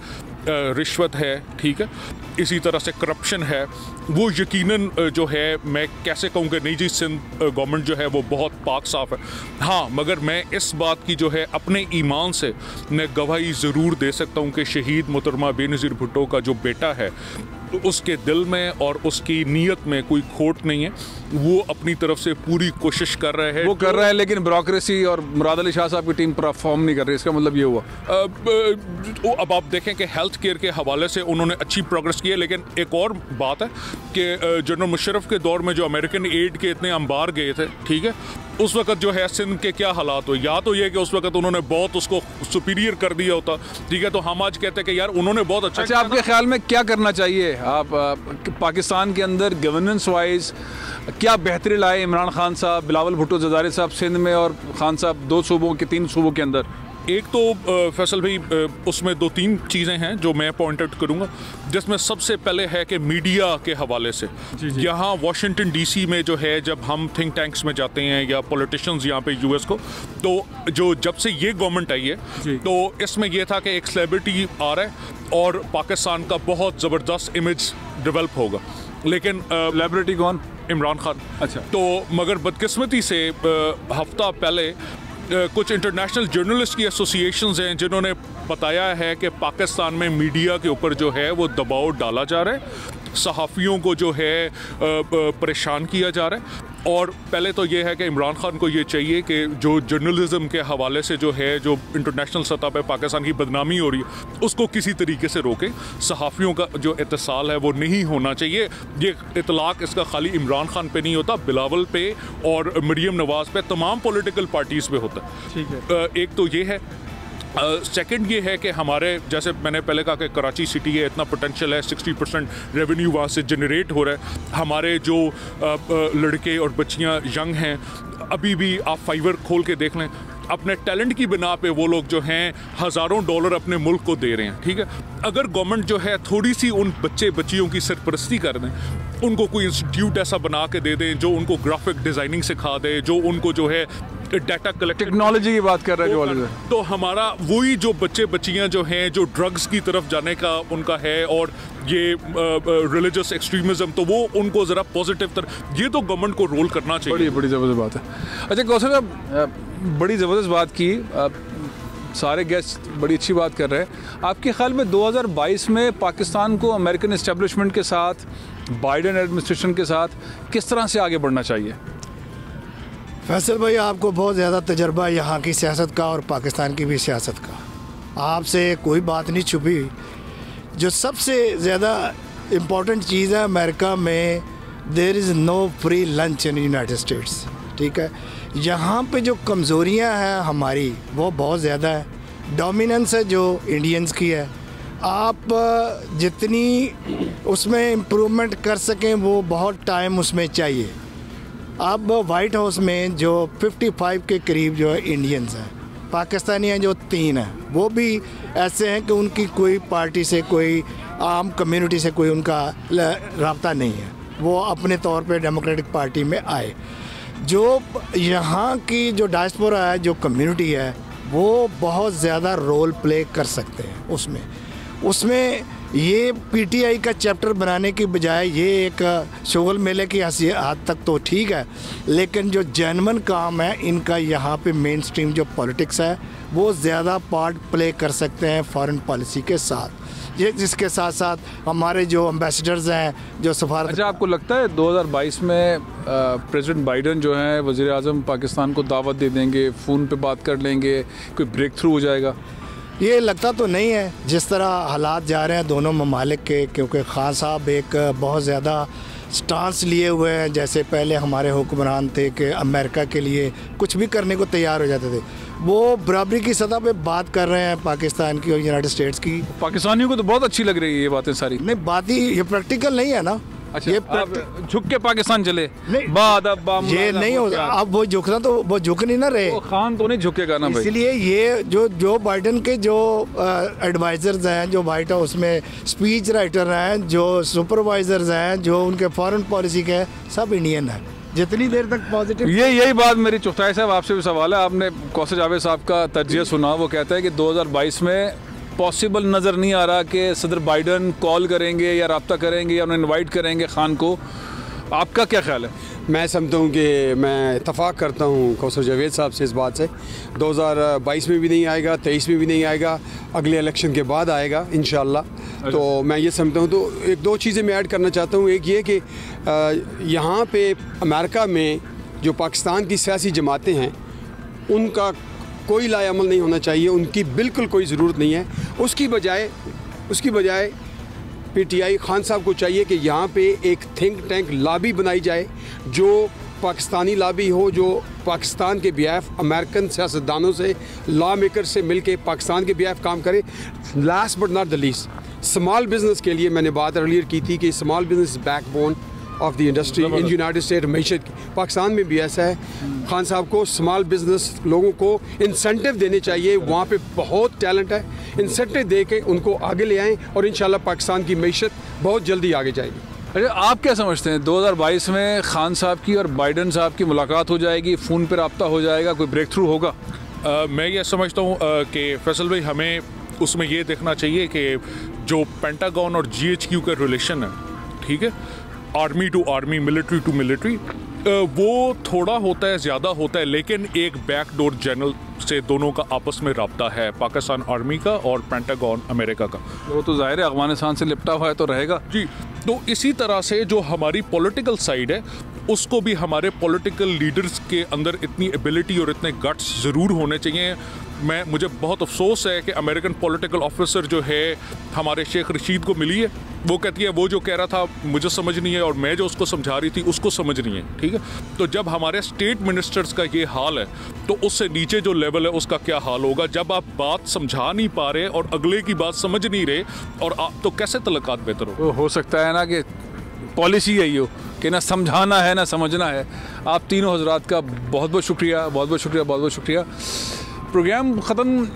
रिश्वत है, ठीक है, इसी तरह से करप्शन है, वो यकीनन जो है मैं कैसे कहूँ कि नहीं जी सिंध गवर्नमेंट जो है वो बहुत पाक साफ है। हाँ, मगर मैं इस बात की जो है अपने ईमान से मैं गवाही ज़रूर दे सकता हूँ कि शहीद मोहतरमा बेनज़ीर भुट्टो का जो बेटा है उसके दिल में और उसकी नीयत में कोई खोट नहीं है। वो अपनी तरफ से पूरी कोशिश कर रहे हैं, वो कर रहे हैं, लेकिन ब्यूरोक्रेसी और मुराद अली शाह साहब की टीम परफॉर्म नहीं कर रही। इसका मतलब ये हुआ अब आप देखें कि हेल्थ केयर के हवाले से उन्होंने अच्छी प्रोग्रेस की है, लेकिन एक और बात है कि जनरल मुशर्रफ के दौर में जो अमेरिकन एड के इतने अंबार गए थे, ठीक है, उस वक्त जो है सिंध के क्या हालात हो, या तो ये कि उस वक्त उन्होंने बहुत उसको सुपीरियर कर दिया होता, ठीक है, तो हम आज कहते हैं कि यार उन्होंने बहुत अच्छा आपके ख्याल में क्या करना चाहिए? आप पाकिस्तान के अंदर गवर्नेंस वाइज क्या बेहतरी लाए इमरान खान साहब, बिलावल भुट्टो ज़रदारी साहब सिंध में, और खान साहब 2 सूबों के 3 सूबों के अंदर? एक तो फैसल भाई उसमें 2-3 चीज़ें हैं जो मैं पॉइंट आउट करूँगा, जिसमें सबसे पहले है कि मीडिया के हवाले से यहाँ वाशिंगटन डीसी में जो है जब हम थिंक टैंक्स में जाते हैं या पॉलिटिशियंस यहाँ पे यूएस को, तो जो जब से ये गवर्नमेंट आई है तो इसमें यह था कि एक सेलिब्रिटी आ रहा है और पाकिस्तान का बहुत ज़बरदस्त इमेज डेवलप होगा, लेकिन सेलिब्रिटी कौन? इमरान खान। अच्छा। तो मगर बदकिस्मती से हफ्ता पहले कुछ इंटरनेशनल जर्नलिस्ट की एसोसिएशंस हैं जिन्होंने बताया है कि पाकिस्तान में मीडिया के ऊपर जो है वो दबाव डाला जा रहा है, सहाफ़ियों को जो है परेशान किया जा रहा है। और पहले तो ये है कि इमरान खान को ये चाहिए कि जो जर्नलिज़म के हवाले से जो है जो इंटरनेशनल सतह पे पाकिस्तान की बदनामी हो रही है उसको किसी तरीके से रोके। सहाफ़ियों का जो इत्तिसाल है वो नहीं होना चाहिए। ये इतलाक़ इसका खाली इमरान खान पे नहीं होता, बिलावल पे और मरीम नवाज़ पे, तमाम पॉलिटिकल पार्टीज़ पे होता है। ठीक है, एक तो ये है। सेकंड ये है कि हमारे, जैसे मैंने पहले कहा कि कराची सिटी है, इतना पोटेंशियल है, 60% रेवेन्यू वहाँ से जनरेट हो रहा है। हमारे जो लड़के और बच्चियाँ यंग हैं, अभी भी आप फाइवर खोल के देख लें, अपने टैलेंट की बिना पे वो लोग जो हैं हज़ारों डॉलर अपने मुल्क को दे रहे हैं। ठीक है, अगर गवर्नमेंट जो है थोड़ी सी उन बच्चे बच्चियों की सरपरस्ती कर दें, उनको कोई इंस्टीट्यूट ऐसा बना के दे दें जो उनको ग्राफिक डिज़ाइनिंग सिखा दे, जो उनको जो है डाटा कलेक्ट, टेक्नोलॉजी की बात कर रहे हैं जो, तो हमारा वही जो बच्चे बच्चियां जो हैं जो ड्रग्स की तरफ जाने का उनका है और ये रिलीजियस एक्सट्रीमिज्म, तो वो उनको ज़रा पॉजिटिव तरफ, ये तो गवर्नमेंट को रोल करना चाहिए। बड़ी ज़बरदस्त बात है। अच्छा कौशल साहब, बड़ी ज़बरदस्त बात की, सारे गेस्ट बड़ी अच्छी बात कर रहे हैं। आपके ख्याल में 2022 में पाकिस्तान को अमेरिकन इस्टेब्लिशमेंट के साथ, बाइडेन एडमिनिस्ट्रेशन के साथ किस तरह से आगे बढ़ना चाहिए? फैसल भाई, आपको बहुत ज़्यादा तजर्बा यहाँ की सियासत का और पाकिस्तान की भी सियासत का। आपसे कोई बात नहीं छुपी। जो सबसे ज़्यादा इम्पॉर्टेंट चीज़ है अमेरिका में, there is no free lunch in United States. ठीक है, यहाँ पे जो कमज़ोरियाँ हैं हमारी वो बहुत ज़्यादा है। डोमिनेंस है जो इंडियंस की है, आप जितनी उसमें इम्प्रूवमेंट कर सकें वो बहुत टाइम उसमें चाहिए। अब वाइट हाउस में जो 55 के करीब जो है इंडियंस हैं, पाकिस्तानी हैं जो 3 हैं, वो भी ऐसे हैं कि उनकी कोई पार्टी से, कोई आम कम्युनिटी से कोई उनका राब्ता नहीं है, वो अपने तौर पे डेमोक्रेटिक पार्टी में आए। जो यहाँ की जो डायस्पोरा है, जो कम्युनिटी है, वो बहुत ज़्यादा रोल प्ले कर सकते हैं उसमें ये पीटीआई का चैप्टर बनाने की बजाय ये एक शोगल मेले की हद तक तो ठीक है, लेकिन जो जेन्युइन काम है इनका यहाँ पे मेन स्ट्रीम जो पॉलिटिक्स है वो ज़्यादा पार्ट प्ले कर सकते हैं फॉरेन पॉलिसी के साथ। ये जिसके साथ साथ हमारे जो एम्बेसडर्स हैं, जो सफारत। अच्छा, आपको लगता है 2022 में प्रेसिडेंट बाइडेन जो हैं वज़ीर आज़म पाकिस्तान को दावत दे देंगे, फ़ोन पे बात कर लेंगे, कोई ब्रेक थ्रू हो जाएगा? ये लगता तो नहीं है, जिस तरह हालात जा रहे हैं दोनों ममालिक के, क्योंकि खान साहब एक बहुत ज़्यादा स्टांस लिए हुए हैं। जैसे पहले हमारे हुक्मरान थे कि अमेरिका के लिए कुछ भी करने को तैयार हो जाते थे, वो बराबरी की सतह पे बात कर रहे हैं पाकिस्तान की और यूनाइटेड स्टेट्स की। पाकिस्तानियों को तो बहुत अच्छी लग रही है ये बातें सारी। नहीं, बात ही ये प्रैक्टिकल नहीं है ना। अच्छा, ये झुक के पाकिस्तान चले बाद, अब ये नहीं हो, अब वो झुकना तो वो झुक नहीं ना रहे, खान तो नहीं झुकेगा ना भाई। इसलिए ये जो बाइडेन के जो एडवाइजर्स हैं, जो वाइट हाउस में स्पीच राइटर हैं, जो सुपरवाइजर्स हैं, जो उनके फॉरेन पॉलिसी के, सब इंडियन हैं। जितनी देर तक पॉजिटिव, यही बात मेरी चुगताई साहब आपसे भी सवाल है। आपने कौशल जावेद साहब का तर्जिया सुना, वो कहता है कि 2022 में पॉसिबल नज़र नहीं आ रहा कि सदर बाइडन कॉल करेंगे या रब्ता करेंगे या उन्हें इनवाइट करेंगे खान को। आपका क्या ख्याल है? मैं समझता हूँ कि मैं इत्तफ़ाक़ करता हूँ कौसर जावेद साहब से इस बात से। 2022 में भी नहीं आएगा, 23 में भी नहीं आएगा, अगले इलेक्शन के बाद आएगा इंशाअल्लाह। तो मैं ये समझता हूँ। तो एक दो चीज़ें मैं ऐड करना चाहता हूँ। एक ये कि यहाँ पे अमेरिका में जो पाकिस्तान की सियासी जमातें हैं उनका कोई लाएअमल नहीं होना चाहिए, उनकी बिल्कुल कोई ज़रूरत नहीं है। उसकी बजाय पीटीआई खान साहब को चाहिए कि यहाँ पे एक थिंक टैंक लॉबी बनाई जाए जो पाकिस्तानी लॉबी हो, जो पाकिस्तान के बिहाफ अमेरिकन सियासतदानों से, लॉ मेकर से मिलके पाकिस्तान के बिहाफ काम करे। Last but not the least, small business के लिए मैंने बात अर्लियर की थी कि small business backbone of the industry in United State. मैशत की पाकिस्तान में भी ऐसा है। खान साहब को स्मॉल बिजनेस लोगों को इंसेंटिव देने चाहिए, वहाँ पे बहुत टैलेंट है, इंसेंटिव दे के उनको आगे ले आएँ और इंशाल्लाह पाकिस्तान की मैशत बहुत जल्दी आगे जाएगी। अच्छा, आप क्या समझते हैं 2022 में खान साहब की और बाइडन साहब की मुलाकात हो जाएगी, फ़ोन पर रब्ता हो जाएगा, कोई ब्रेक थ्रू होगा? मैं ये समझता हूँ कि फैसल भाई हमें उसमें ये देखना चाहिए कि जो पेंटागन और GHQ का रिलेशन है, ठीक है, army to army, military to military, वो थोड़ा होता है, ज़्यादा होता है, लेकिन एक बैकडोर जनरल से दोनों का आपस में रब्ता है, पाकिस्तान आर्मी का और पेंटागन अमेरिका का। वो तो ज़ाहिर है अफगानिस्तान से लिपटा हुआ है तो रहेगा जी। तो इसी तरह से जो हमारी पॉलिटिकल साइड है उसको भी हमारे पॉलिटिकल लीडर्स के अंदर इतनी एबिलिटी और इतने गट्स ज़रूर होने चाहिए। मुझे बहुत अफसोस है कि अमेरिकन पॉलिटिकल ऑफिसर जो है हमारे शेख रशीद को मिली है, वो कहती है वो जो कह रहा था मुझे समझ नहीं है और मैं जो उसको समझा रही थी उसको समझ नहीं है, ठीक है। तो जब हमारे स्टेट मिनिस्टर्स का ये हाल है तो उससे नीचे जो लेवल है उसका क्या हाल होगा जब आप बात समझा नहीं पा रहे और अगले की बात समझ नहीं रहे, और तो कैसे तलक़ात बेहतर हो सकता है ना कि पॉलिसी यही हो कि ना समझाना है ना समझना है। आप तीनों हजरात का बहुत बहुत शुक्रिया, बहुत बहुत शुक्रिया, बहुत बहुत शुक्रिया। प्रोग्राम ख़त्म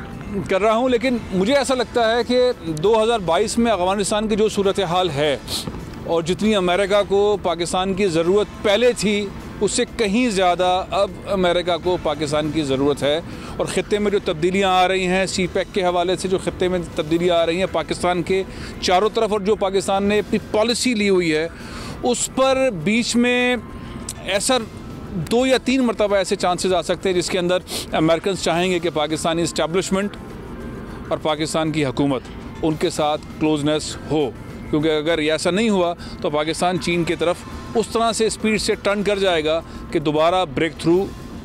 कर रहा हूँ, लेकिन मुझे ऐसा लगता है कि 2022 में अफ़गानिस्तान की जो सूरत हाल है और जितनी अमेरिका को पाकिस्तान की ज़रूरत पहले थी उससे कहीं ज़्यादा अब अमेरिका को पाकिस्तान की ज़रूरत है। और ख़ित्ते में जो तब्दीलियाँ आ रही हैं, CPEC के हवाले से जो ख़ित्ते में तब्दीलियाँ आ रही हैं पाकिस्तान के चारों तरफ, और जो पाकिस्तान ने अपनी पॉलिसी ली हुई है उस पर बीच में ऐसा 2 या 3 मरतबा ऐसे चांसेस आ सकते हैं जिसके अंदर अमेरिकन चाहेंगे कि पाकिस्तानी इस्टेब्लिशमेंट और पाकिस्तान की हुकूमत उनके साथ क्लोजनेस हो, क्योंकि अगर ऐसा नहीं हुआ तो पाकिस्तान चीन की तरफ उस तरह से स्पीड से टर्न कर जाएगा कि दोबारा ब्रेक थ्रू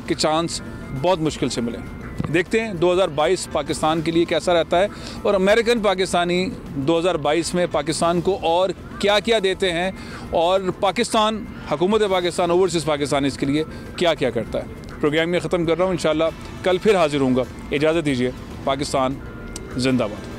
के चांस बहुत मुश्किल से मिले। देखते हैं 2022 पाकिस्तान के लिए कैसा रहता है और अमेरिकन पाकिस्तानी 2022 में पाकिस्तान को और क्या क्या देते हैं और पाकिस्तान, हुकूमत पाकिस्तान, ओवरसीज़ पाकिस्तान इसके लिए क्या क्या करता है। प्रोग्राम में ख़त्म कर रहा हूँ, इंशाल्लाह कल फिर हाजिर होऊंगा। इजाज़त दीजिए। पाकिस्तान जिंदाबाद।